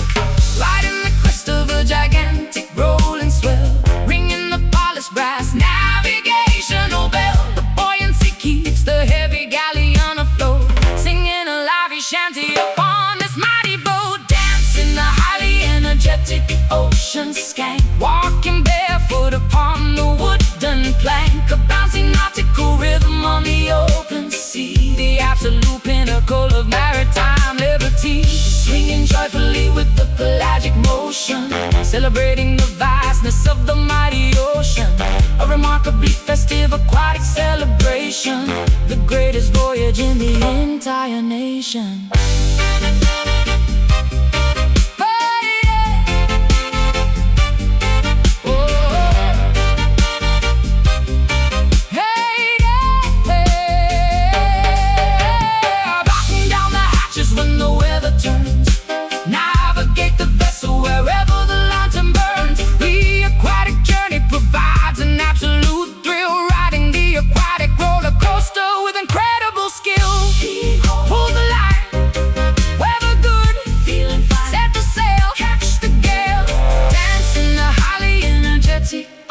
Right in the crest of a gigantic rolling swell, ringing the polished brass navigational bell. The buoyancy keeps the heavy galleon afloat, singing a lively shanty upon this mighty boat, dancing the highly energetic ocean skank, walking barefoot upon the wooden plank, a bouncing nautical rhythm on the open sea, the absolute pinnacle of maritime liberty, swinging joyfully with the pelagic motion, celebrating the vastness of the mighty ocean. A remarkably festive aquatic celebration, the greatest voyage in the entire nation.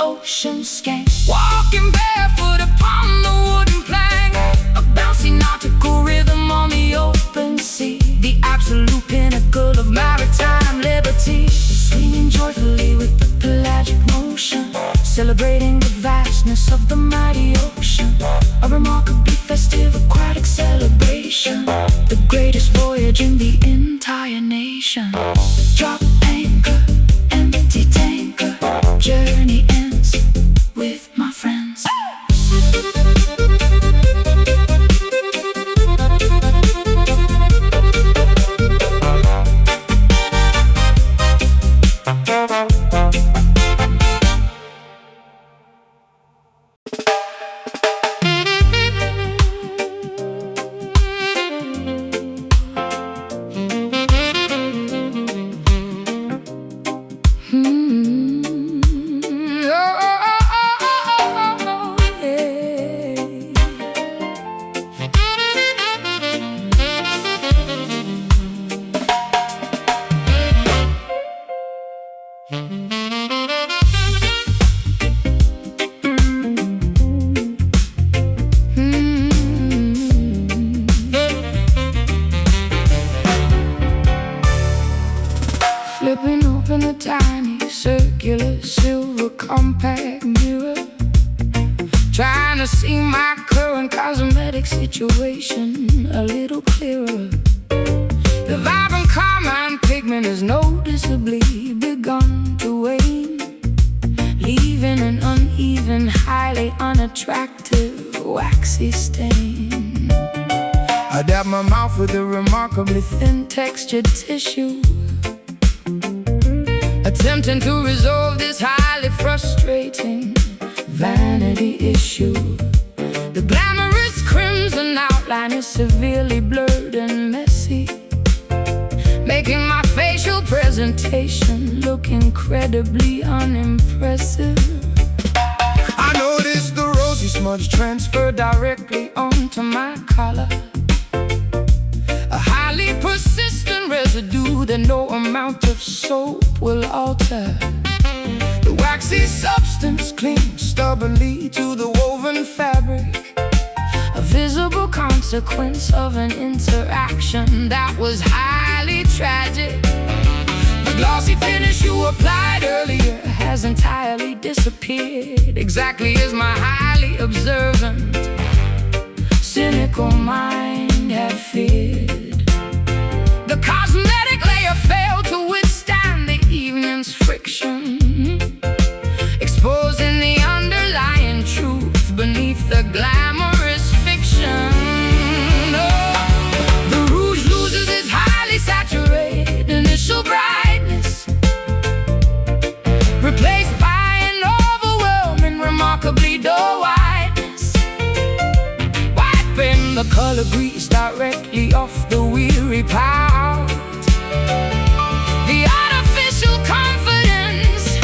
Ocean skank, walking barefoot upon the wooden plank, a bouncy nautical rhythm on the open sea, the absolute pinnacle of maritime liberty, swinging joyfully with the pelagic motion, celebrating the vastness of the mighty ocean. A remarkably festive aquatic celebration, the greatest voyage in the entire nation. Drop anchor, empty tanker, journey ends with my friends. Flipping open the tiny circular silver compact mirror, trying to see my current cosmetic situation a little clearer. The vibrant carmine pigment has noticeably begun to wane, leaving an uneven, highly unattractive, waxy stain. I dab my mouth with a remarkably thin textured tissue, attempting to resolve this highly frustrating vanity issue. The glamorous crimson outline is severely blurred and messy, making my facial presentation look incredibly unimpressive. I noticed the rosy smudge transfer directly onto my collar, that no amount of soap will alter. The waxy substance clings stubbornly to the woven fabric, a visible consequence of an interaction that was highly tragic. The glossy finish you applied earlier has entirely disappeared, exactly as my highly observant, cynical mind had feared. The cosmetic layer failed to withstand the evening's friction, exposing the underlying truth beneath the glamorous fiction. Oh, the rouge loses its highly saturated initial brightness, replaced by an overwhelming, remarkably dull whiteness, wiping the color grease directly off the weary pout. The artificial confidence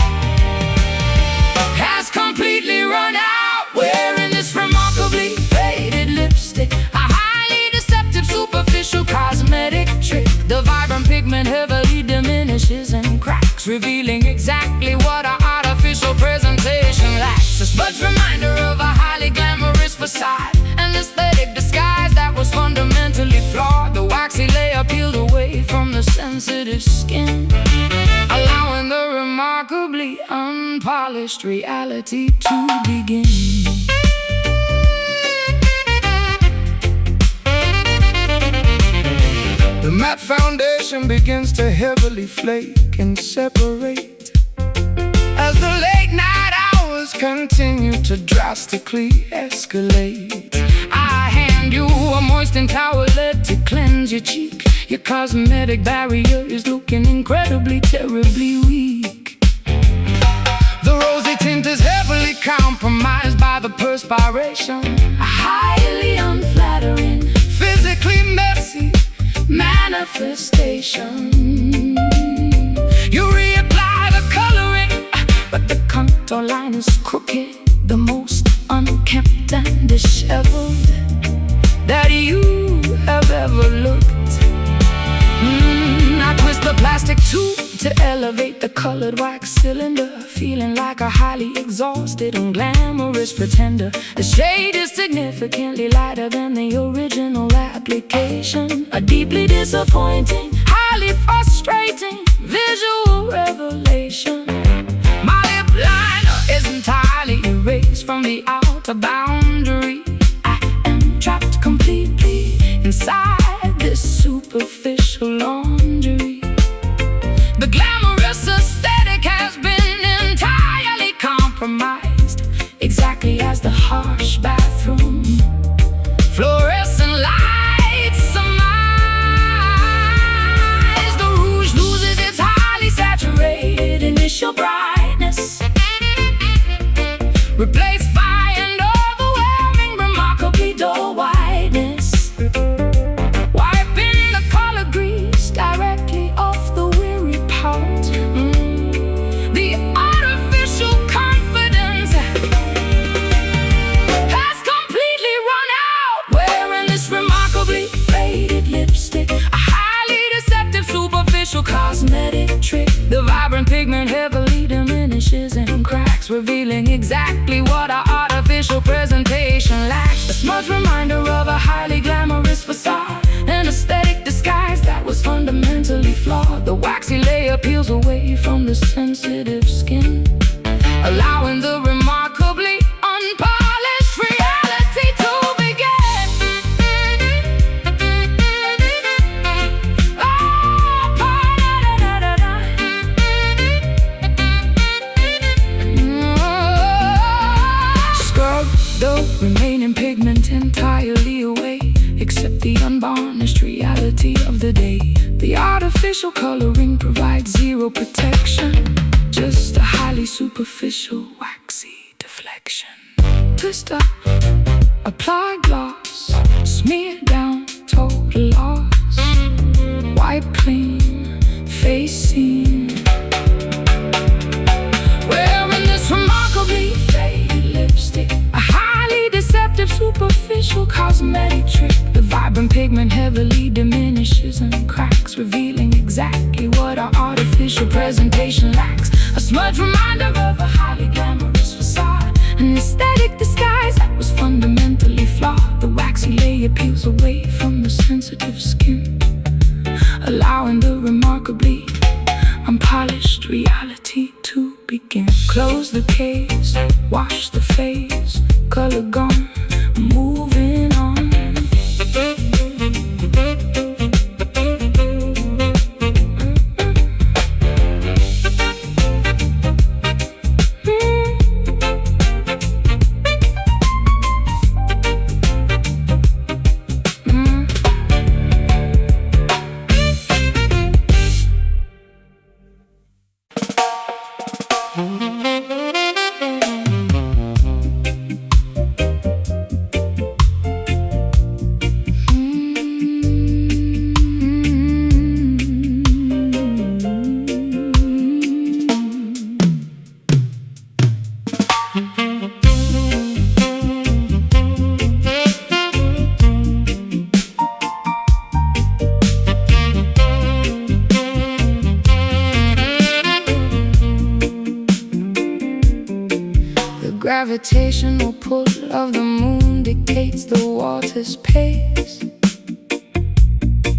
has completely run out. Wearing this remarkably faded lipstick, a highly deceptive, superficial cosmetic trick. The vibrant pigment heavily diminishes and cracks, revealing exactly what our artificial presentation lacks. A smudged reminder of a highly glamorous facade, an aesthetic disguise that was fundamentally flawed. The waxy layer peeled away from the sensitive skin, allowing the remarkably unpolished reality to begin. The matte foundation begins to heavily flake and separate as the late night hours continue to drastically escalate. I hand you a moistened towelette to cleanse your cheek. Your cosmetic barrier is looking incredibly, terribly weak. The rosy tint is heavily compromised by the perspiration, a highly unflattering, physically messy manifestation. You reapply the coloring, but the contour line is crooked, the most unkempt and disheveled that you have ever looked. I twist the plastic tube to elevate the colored wax cylinder, feeling like a highly exhausted and glamorous pretender. The shade is significantly lighter than the original application, a deeply disappointing, highly frustrating visual revelation. My lip liner is entirely erased from the outer boundary. I am trapped completely inside this superficial laundry. The glamorous aesthetic has been entirely compromised, exactly as the harsh bathroom fluorescent lights surmise. The rouge loses its highly saturated initial brightness, replaced by an overwhelming, remarkably dull whiteness, wiping the color grease directly off the weary pout. The artificial confidence has completely run out. Wearing this remarkably faded lipstick, a highly deceptive, superficial cosmetic trick. The vibrant pigment heavily diminishes and cracks, revealing exactly what our artificial presentation lacks. A smudged reminder of a highly glamorous facade, an aesthetic disguise that was fundamentally flawed. The waxy layer peels away from the sensitive skin, allowing the remarkably unpolished reality to begin. Scrub the remaining pigment entirely away, except the unvarnished reality of the day. The artificial coloring provides zero protection, just a highly superficial, waxy deflection. Twist up, apply gloss, smear down, total loss. Wipe clean, face seen. Wearing this remarkably faded lipstick, a highly deceptive, superficial cosmetic trick. The vibrant pigment heavily diminishes and cracks, revealing exactly superficial presentation lacks a smudge reminder of a highly glamorous facade, an aesthetic disguise that was fundamentally flawed. The waxy layer peels away from the sensitive skin, allowing the remarkably unpolished reality to begin. Close the case, wash the face, color gone, moving on. Gravitational pull of the moon dictates the water's pace,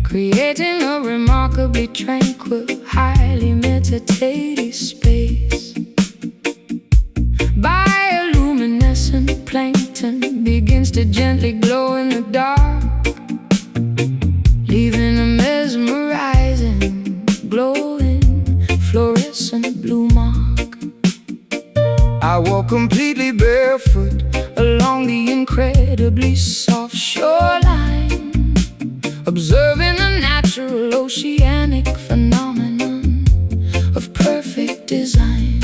creating a remarkably tranquil, highly meditative space. Bioluminescent plankton begins to gently glow in the dark, leaving a mesmerizing, glowing, fluorescent blue mark. I walk completely barefoot along the incredibly soft shoreline, observing a natural oceanic phenomenon of perfect design.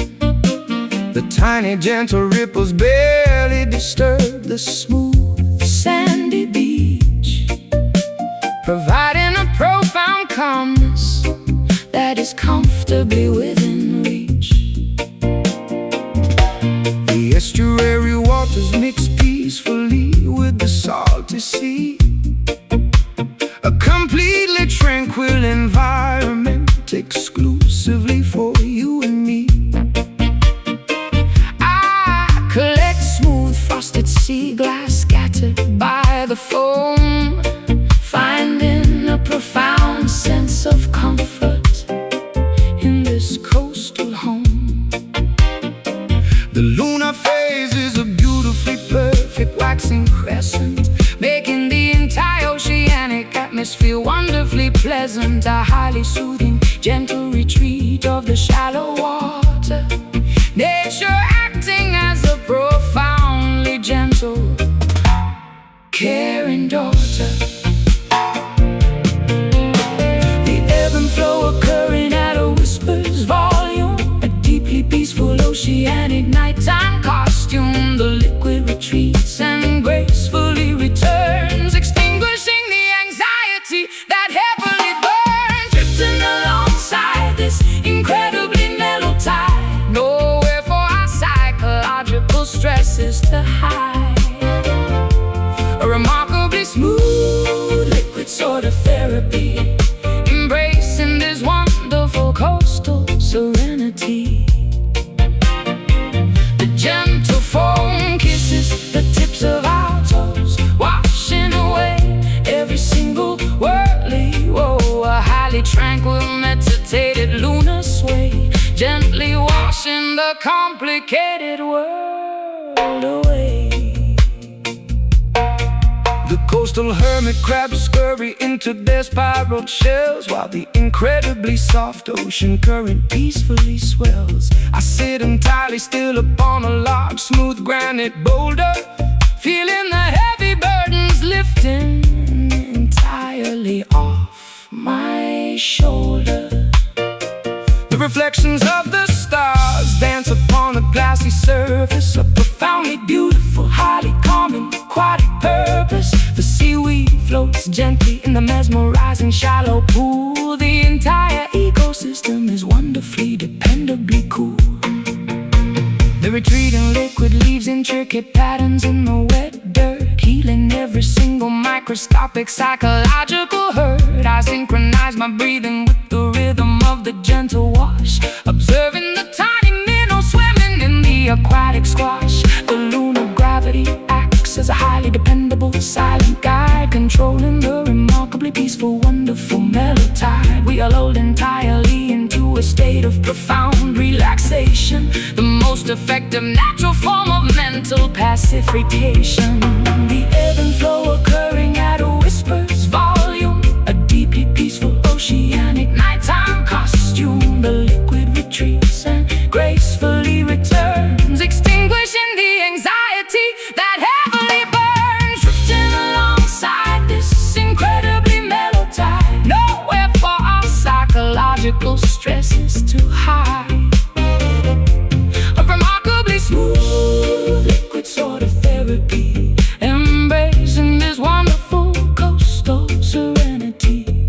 The tiny gentle ripples barely disturb the smooth sandy beach, providing a profound calmness that is comfortably within reach. The estuary waters mix peacefully with the salty sea, a completely tranquil environment exclusively for you and me. I collect smooth frosted sea glass scattered by the foam, finding a profound sense of comfort in this coastal home. The lunar phase is a beautifully perfect waxing crescent, making the entire oceanic atmosphere wonderfully pleasant. A highly soothing, gentle retreat of the shallow water, nature acting as a profoundly gentle, caring daughter. The ebb and flow occurring at a whisper's volume, a deeply peaceful oceanic nighttime costume. The liquid retreats and gracefully returns, extinguishing the anxiety that heavily burns. Drifting alongside this incredibly mellow tide, nowhere for our psychological stresses to hide. A remarkably smooth liquid sort of therapy, embracing this wonderful coastal serenity. The gentle foam kisses the tips of our toes, washing away every single whirly woe. A highly tranquil, meditated lunar sway, gently washing the complicated world away. The coastal hermit crabs scurry into their spiral shells, while the incredibly soft ocean current peacefully swells. I sit entirely still upon a large, smooth granite boulder, feeling the heavy burdens lifting entirely off my shoulder. The reflections of the stars dance upon the glassy surface, a profoundly beautiful, highly calming, aquatic purpose. The seaweed floats gently in the mesmerizing shallow pool. The entire ecosystem is wonderfully, dependably cool. The retreating liquid leaves intricate patterns in the wet dirt, healing every single microscopic psychological hurt. I synchronize my breathing with the rhythm of the gentle gentle wash, observing the tiny minnow swimming in the aquatic squash. The lunar gravity acts as a highly dependable silent guide, controlling the remarkably peaceful, wonderful melody. We are lulled entirely into a state of profound relaxation, the most effective natural form of mental pacification. The ebb and flow occurring at a whisper's volume, a deeply peaceful oceanic nighttime costume. The liquid retreats and gracefully returns, extinguishing the anxiety that heavily burns. Drifting alongside this incredibly mellow tide, nowhere for our psychological stresses to hide. A remarkably smooth liquid sort of therapy, embracing this wonderful coastal serenity.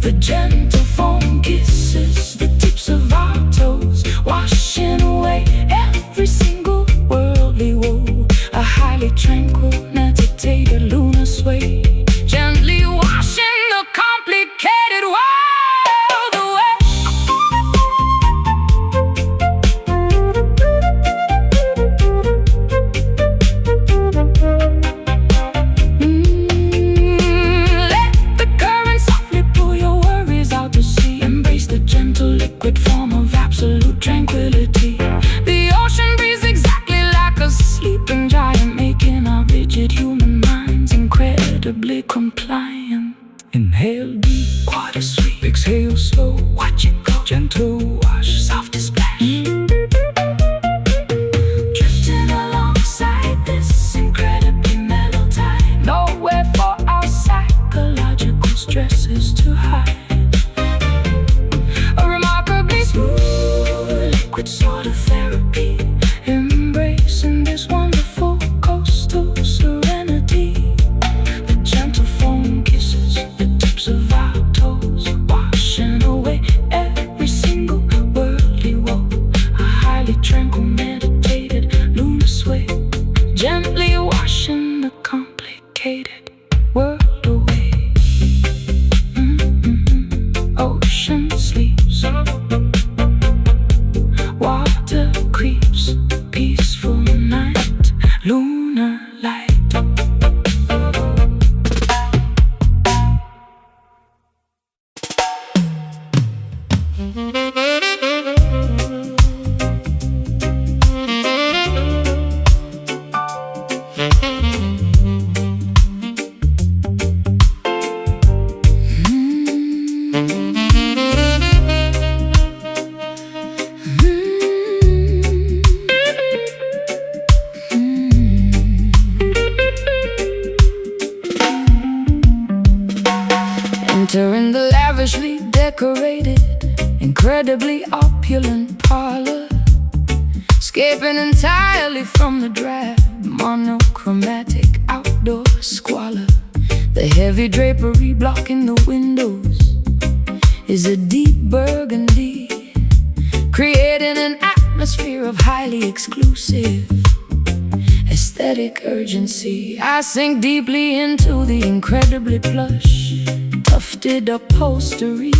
The gentle foam kisses the tips of our toes, washing away every single worldly woe. A highly tranquil, meditated lunar sway, gently washing the complicated world away. Let the current softly pull your worries out to sea. Embrace the gentle liquid form of absolute tranquility. The ocean breathes exactly like a sleeping giant, making our rigid human minds incredibly compliant. Inhale deep, water sweep. Exhale slow, watch it go. Gentle wash, soft splash. Drifting alongside this incredibly mellow tide, nowhere for our psychological stresses to hide. A remarkably smooth liquid sort of therapy, embracing this wonderful coastal serenity. The gentle foam kisses the tips of our toes, washing away every single worldly woe. A highly tranquil, meditated lunar sway, gently washing the complicated world away. Ocean sleeps, water creeps, peaceful night, lunar light. Entering the lavishly decorated, incredibly opulent parlor, escaping entirely from the drab, monochromatic outdoor squalor. The heavy drapery blocking the windows is a deep burgundy, creating an atmosphere of highly exclusive aesthetic urgency. I sink deeply into the incredibly plush, tufted upholstery,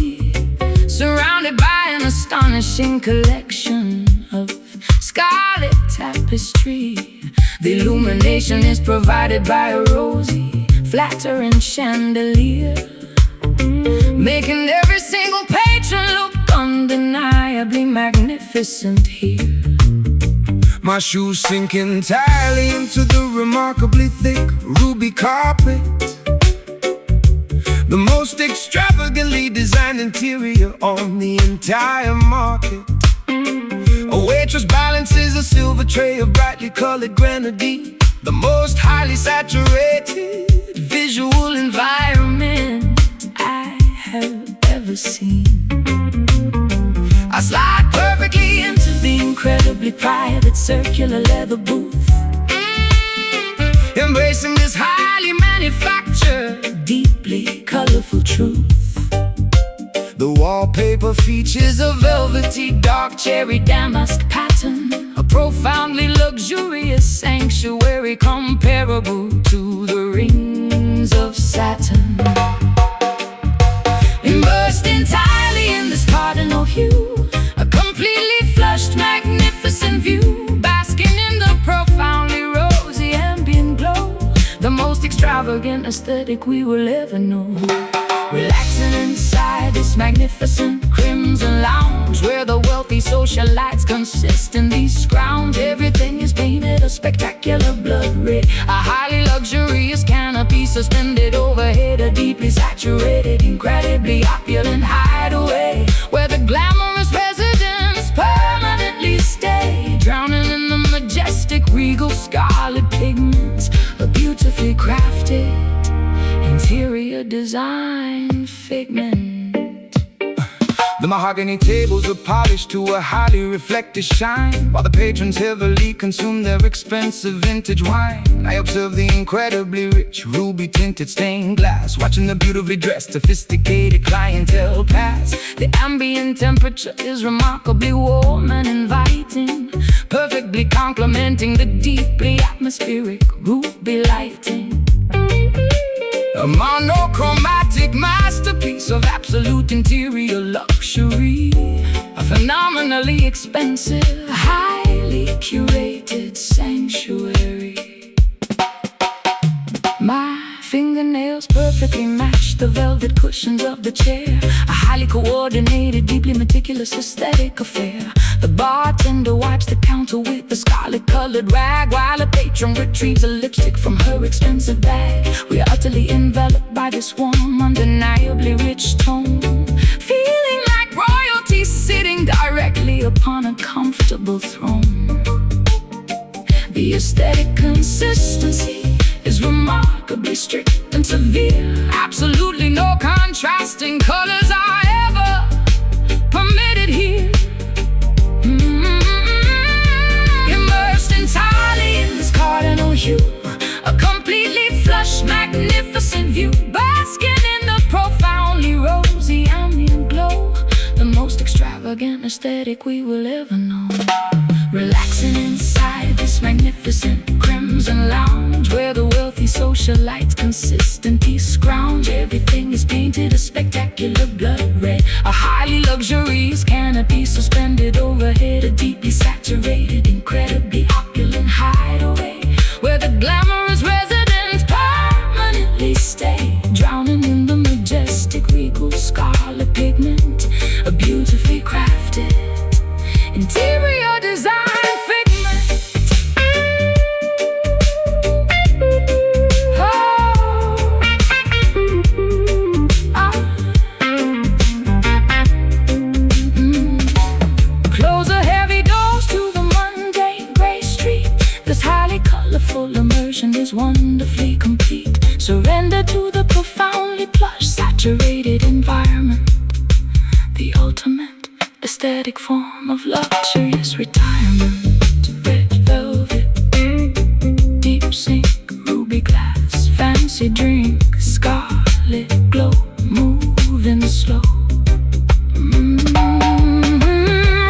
surrounded by an astonishing collection of scarlet tapestry. The illumination is provided by a rosy, flattering chandelier, making every single patron look undeniably magnificent here. My shoes sink entirely into the remarkably thick ruby carpet, the most extravagantly designed interior on the entire market. A waitress balances a silver tray of brightly colored grenadine, the most highly saturated visual environment I have ever seen. I slide perfectly into the incredibly private circular leather booth, embracing this highly manufactured, deeply colorful truth. The wallpaper features a velvety dark cherry damask pattern, a profoundly luxurious sanctuary comparable to the rings of Saturn. Immersed entirely most extravagant aesthetic we will ever know. Relaxing inside this magnificent crimson lounge, where the wealthy socialites consistently scrounge. Everything is painted a spectacular blood red, a highly luxurious canopy suspended overhead, a deeply saturated, incredibly opulent hideaway, where the glamorous residents permanently stay, drowning in the majestic regal scarlet pigments, a beautifully crafted interior design figment. The mahogany tables are polished to a highly reflective shine, while the patrons heavily consume their expensive vintage wine. I observe the incredibly rich ruby-tinted stained glass, watching the beautifully dressed, sophisticated clientele pass. The ambient temperature is remarkably warm and inviting, perfectly complementing the deeply atmospheric ruby lighting. A monochromatic masterpiece of absolute interior luxury, a phenomenally expensive, highly curated sanctuary. My fingernails perfectly match the velvet cushions of the chair, a highly coordinated, deeply meticulous aesthetic affair. The bartender wipes the counter with a scarlet-colored rag, while a patron retrieves a lipstick from her expensive bag. We are utterly enveloped by this warm, undeniably rich tone, feeling like royalty sitting directly upon a comfortable throne. The aesthetic consistency is remarkably strict and severe. Absolutely no contrasting colors are ever permitted here. Immersed entirely in this cardinal hue, a completely flush, magnificent view, basking in the profoundly rosy ambient glow, the most extravagant aesthetic we will ever know. Relaxing inside this magnificent crimson lounge, where the wealthy socialites consistently scrounge. Everything is painted a spectacular blood red, a highly luxurious canopy suspended overhead, a deeply saturated, incredibly opulent hideaway, where the glamorous residents permanently stay, drowning in the majestic regal scarlet pigment, a beautifully crafted interior design figment. Close a heavy doors to the mundane gray street. This highly colorful immersion is wonderfully complete. Surrender to the profoundly plush, saturated environment, the ultimate aesthetic form of luxurious retirement. Red velvet, deep sink, ruby glass, fancy drink, scarlet glow, moving slow.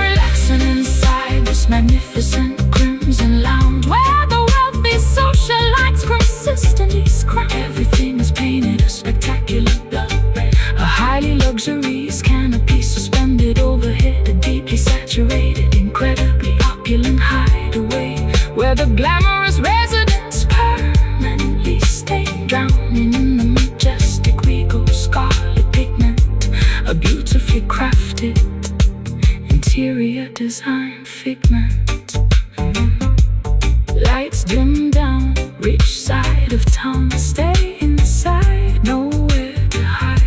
Relaxing inside this magnificent crimson lounge, where the wealthy socialites consistently scrounge. Everything is painted a spectacular blood red, a highly luxurious canopy suspended overhead, a deeply saturated, incredibly opulent hideaway, where the glamorous residents permanently stay, drowning in the majestic regal scarlet pigment, a beautifully crafted interior design figment. Lights dim down, rich side of town, stay inside, nowhere to hide.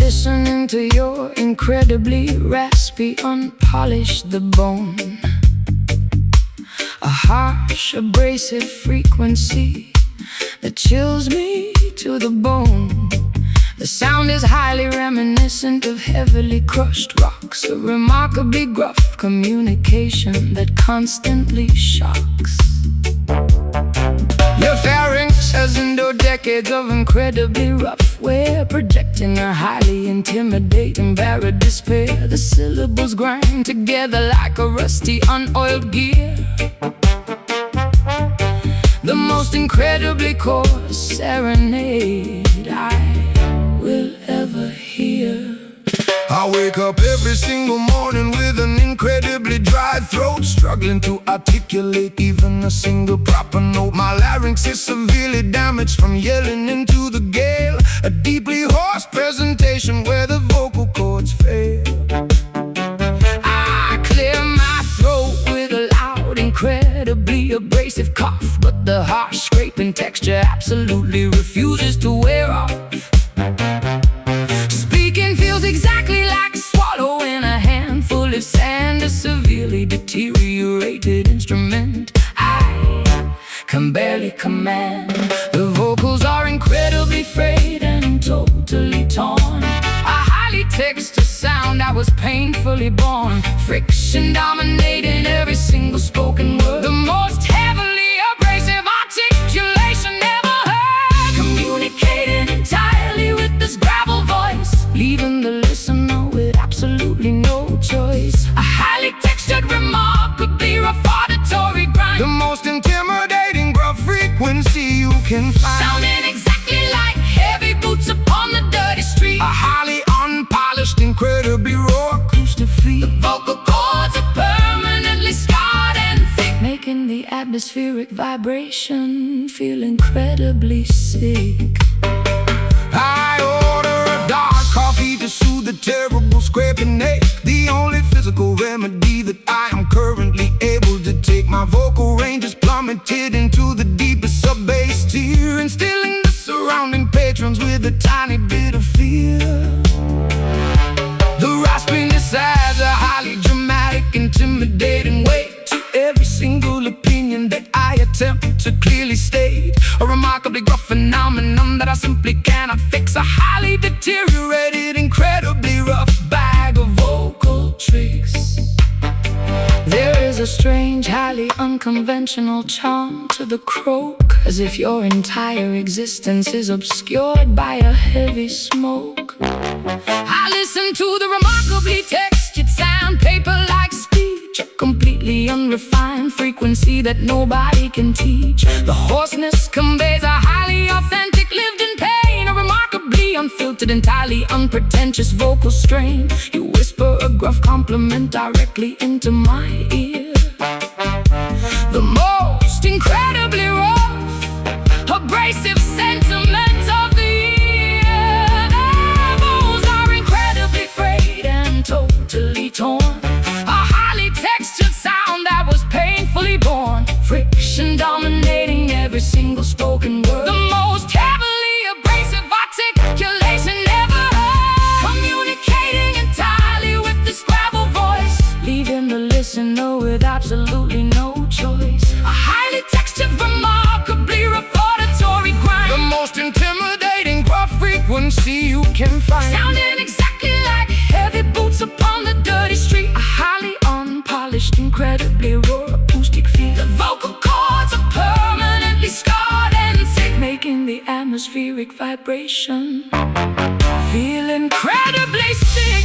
Listening to your incredibly raspy, unpolished the bone, a harsh, abrasive frequency that chills me to the bone. The sound is highly reminiscent of heavily crushed rocks, a remarkably gruff communication that constantly shocks. Your pharynx has endured decades of incredibly rough wear, projecting a highly intimidating barren despair. The syllables grind together like a rusty, unoiled gear. The most incredibly coarse serenade I will ever hear. I wake up every single morning with an incredibly dry throat, struggling to articulate even a single proper note. My larynx is severely damaged from yelling into the gale, a deeply hoarse presentation where the vocal cords fail. I clear my throat with a loud, incredibly abrasive cough, but the harsh scraping texture absolutely refuses to wear off. Speaking feels exactly like swallowing a handful of sand, a severely deteriorated instrument I can barely command. The vocals are incredibly frayed and totally torn, a highly textured sound that was painfully born, friction dominating every single spoken word. The most heavily abrasive articulation ever heard, communicating entirely with this gravel voice, leaving the listener with absolutely no choice. A highly textured, remarkably rough auditory grind, The most intimidating gruff frequency you can find, sounding exactly like heavy boots upon the dirty street. a highly unpolished, incredibly raw acoustic feel. Vocal cords are permanently scarred and thick, making the atmospheric vibration feel incredibly sick. I order a dark coffee to soothe the terrible scraping ache, the only physical remedy that I am currently able to take. My vocal range is plummeted into the deepest sub-bass tier, instilling the surrounding patrons with a tiny bit of fear. The raspiness adds a highly dramatic, intimidating weight to every single opinion that I attempt to clearly state, a remarkably gruff phenomenon that I simply cannot fix, a highly deteriorated, incredibly rough bag of vocal tricks. There is a strange, highly unconventional charm to the croak, as if your entire existence is obscured by a heavy smoke. I listen to the remarkably textured sound, paper-like speech, a completely unrefined frequency that nobody can teach. The hoarseness conveys a highly authentic, lived-in pain, a remarkably unfiltered, entirely unpretentious vocal strain. You whisper a gruff compliment directly into my ear. The most incredibly rough, abrasive sentiment of the year. The bones are incredibly frayed and totally torn, a highly textured sound that was painfully born, friction dominating every single spoken word. The most heavily abrasive articulation ever heard, communicating entirely with this gravel voice, leaving the listener with absolutely no choice. A highly textured, remarkably rough auditory grind, The most intimidating gruff frequency you can find, sounding exactly like heavy boots upon the dirty street. A highly unpolished, incredibly raw acoustic feel. The vocal cords are permanently scarred and thick, making the atmospheric vibration feel incredibly sick.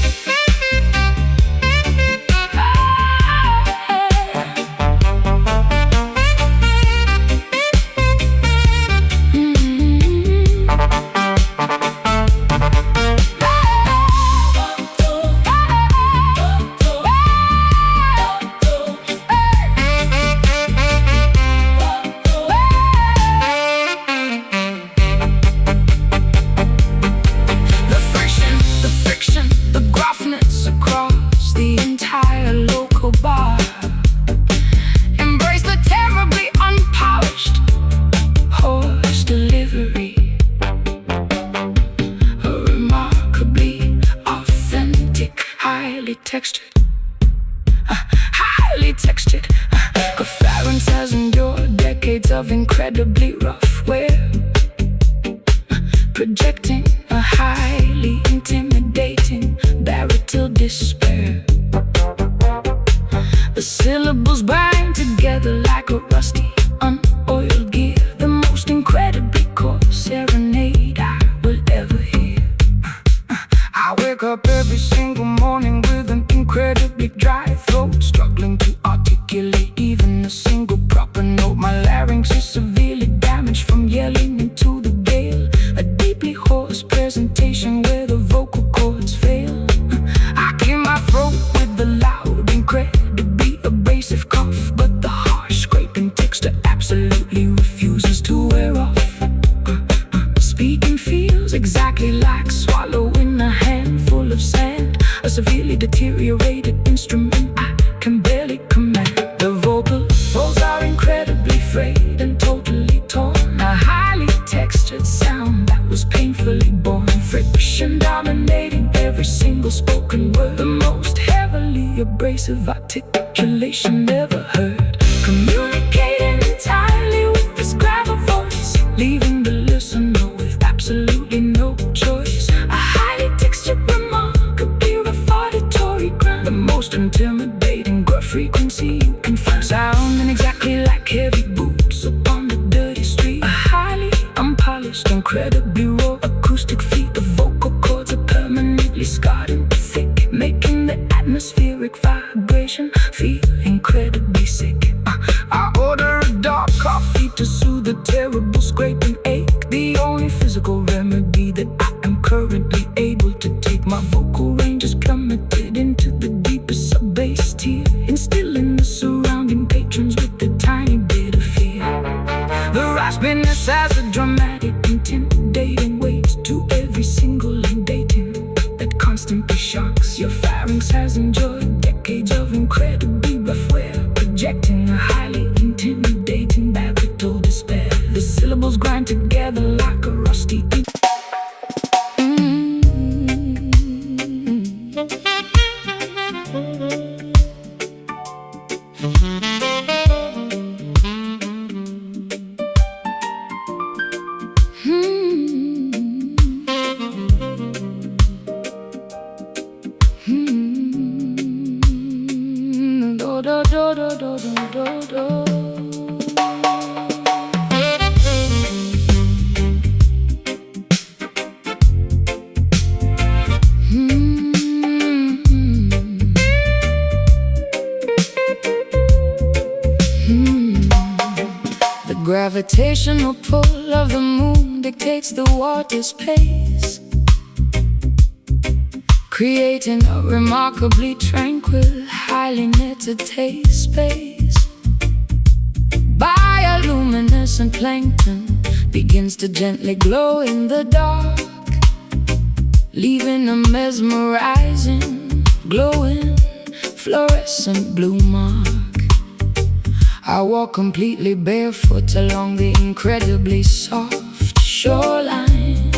The friction, the gruffness incredibly rough wear, projecting a highly intimidating baritone despair. The syllables bind together like a rusty, unoiled gear, the most incredibly coarse serenade I will ever hear. I wake up every single morning with an incredibly dry throat, struggling to articulate even a single proper note. My larynx is severely damaged from yelling into the gale, a deeply hoarse presentation where the vocal cords fail. I clear my throat with the loud, incredibly abrasive cough, but the harsh scraping texture absolutely refuses to wear off. Speaking feels exactly like swallowing a handful of sand, a severely deteriorated instrument I can barely command. The vocal folds are incredibly frayed and totally torn, a highly textured sound that was painfully born. Friction dominating every single spoken word, the most heavily abrasive articulation ever heard. Communicating entirely with this gravel voice, leaving the listener with absolutely no choice. A highly textured, remarkably referatory ground, the most intimidating gruff frequency you can find, sounding exactly like heavy boots upon the dirty street. A highly unpolished, incredibly raw acoustic feat. The vocal cords are permanently scarred and thick, making the atmospheric vibration feel incredibly sick. I order a dark coffee to soothe the terrible scraping ache, the only physical remedy that I am currently able to take. My vocal range is plummeted into the deepest sub-bass tier, instilling the surrounding patrons with a tiny bit of fear. The raspiness has a dramatic, intimidating weight to every single dating that constantly shocks. Your pharynx has enjoyed decades of incredibly rough wear, projecting a highly intimidating baritone despair. The syllables grind together like a rusty do do do do do do do. The gravitational pull of the moon dictates the water's pace, creating a remarkably tranquil, highly knitted space. Bioluminescent plankton begins to gently glow in the dark, leaving a mesmerizing, glowing, fluorescent blue mark. I walk completely barefoot along the incredibly soft shoreline,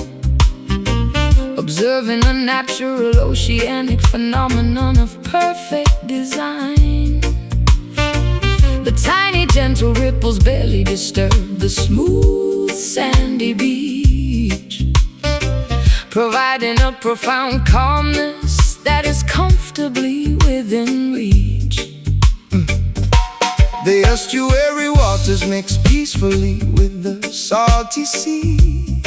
observing a natural oceanic phenomenon of perfect design. The tiny gentle ripples barely disturb the smooth sandy beach, providing a profound calmness that is comfortably within reach. The estuary waters mix peacefully with the salty sea,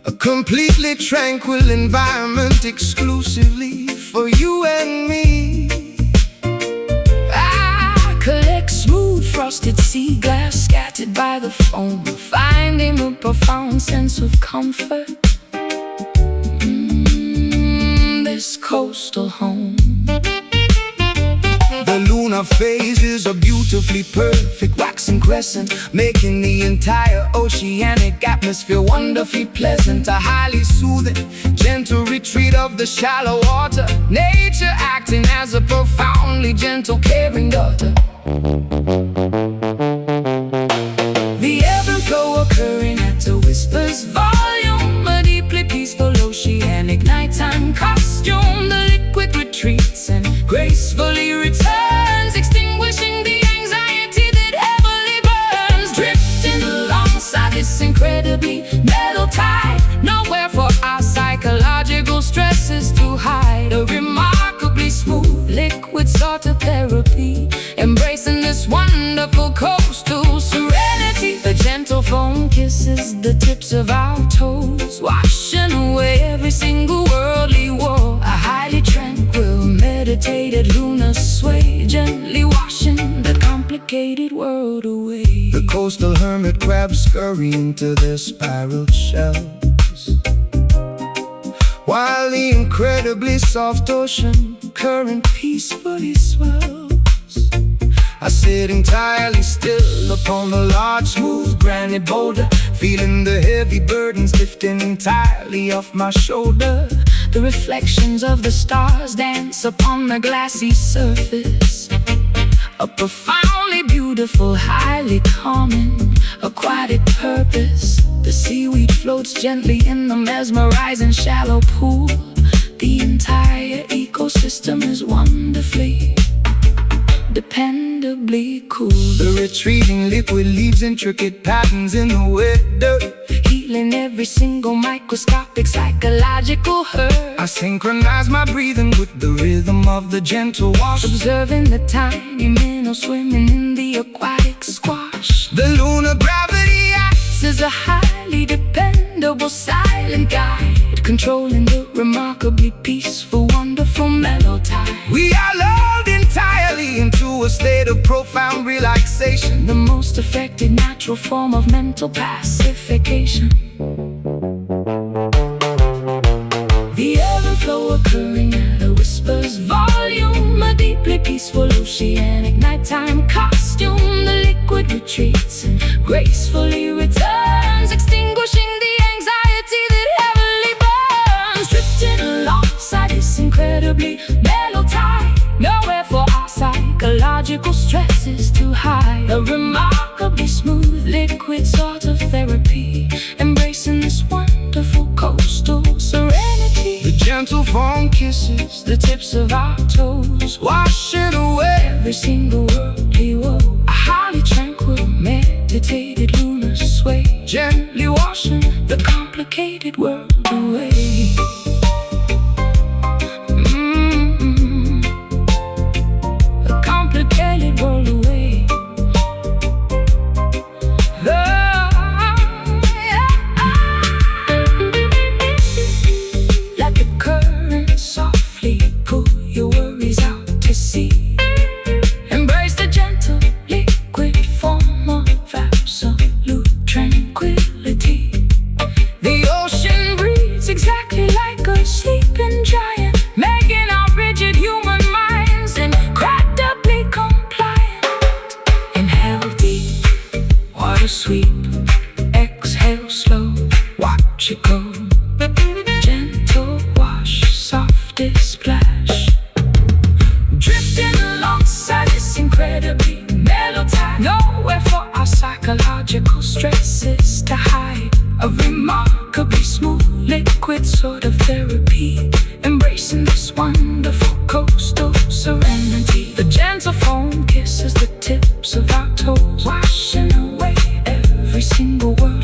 a completely tranquil environment exclusively for you and me. I collect smooth frosted sea glass scattered by the foam, finding a profound sense of comfort. This coastal home. The lunar phases are beautifully perfect, waxing crescent, making the entire oceanic atmosphere wonderfully pleasant. A highly soothing, gentle retreat of the shallow water, nature acting as a profoundly gentle, caring daughter. The ebb and flow occurring at a whisper's volume, a deeply peaceful oceanic nighttime costume. The liquid retreats and gracefully returns, extinguishing the anxiety that heavily burns. Drift kisses the tips of our toes, washing away every single worldly woe. A highly tranquil, meditated lunar sway, gently washing the complicated world away. The coastal hermit crabs scurry into their spiraled shells, while the incredibly soft ocean current peacefully swells. I sit entirely still upon the large, smooth granite boulder, feeling the heavy burdens lifting entirely off my shoulder. The reflections of the stars dance upon the glassy surface, a profoundly beautiful, highly calming, aquatic purpose. The seaweed floats gently in the mesmerizing shallow pool. The entire ecosystem is wonderfully, dependably cool. The retreating liquid leaves intricate patterns in the wet dirt, healing every single microscopic psychological hurt. I synchronize my breathing with the rhythm of the gentle wash, observing the tiny minnows swimming in the aquatic squash. The lunar gravity acts as a highly dependable silent guide, controlling the remarkably peaceful, wonderful melody. We are lulled entirely into a state of profound relaxation, the most effective natural form of mental pacification. The ebb and flow occurring at a whisper's volume, a deeply peaceful oceanic nighttime costume. The liquid retreats and gracefully returns, extinguishing the anxiety that heavily burns. Drifting alongside this incredibly mellow tide, nowhere for our psychological stresses to hide. A remarkably smooth liquid sort of therapy, embracing this wonderful coastal serenity. The gentle foam kisses the tips of our toes, washing away every single worldly woe. A highly tranquil, meditated lunar sway, gently washing the complicated world away. The complicated world away. Let the current softly pull your worries out to sea. Embrace the gentle liquid form of absolute tranquility. The ocean breathes exactly like a sleeping giant, making our rigid human minds incredibly compliant. Inhale deep, water sweep, exhale slow, watch it go. Gentle wash, softest splash, drifting alongside this incredibly mellow tide, nowhere for our psychological stresses to hide. A remarkably smooth liquid sort of therapy, embracing this wonderful coastal serenity. The gentle foam kisses the tips of our toes, washing away every single word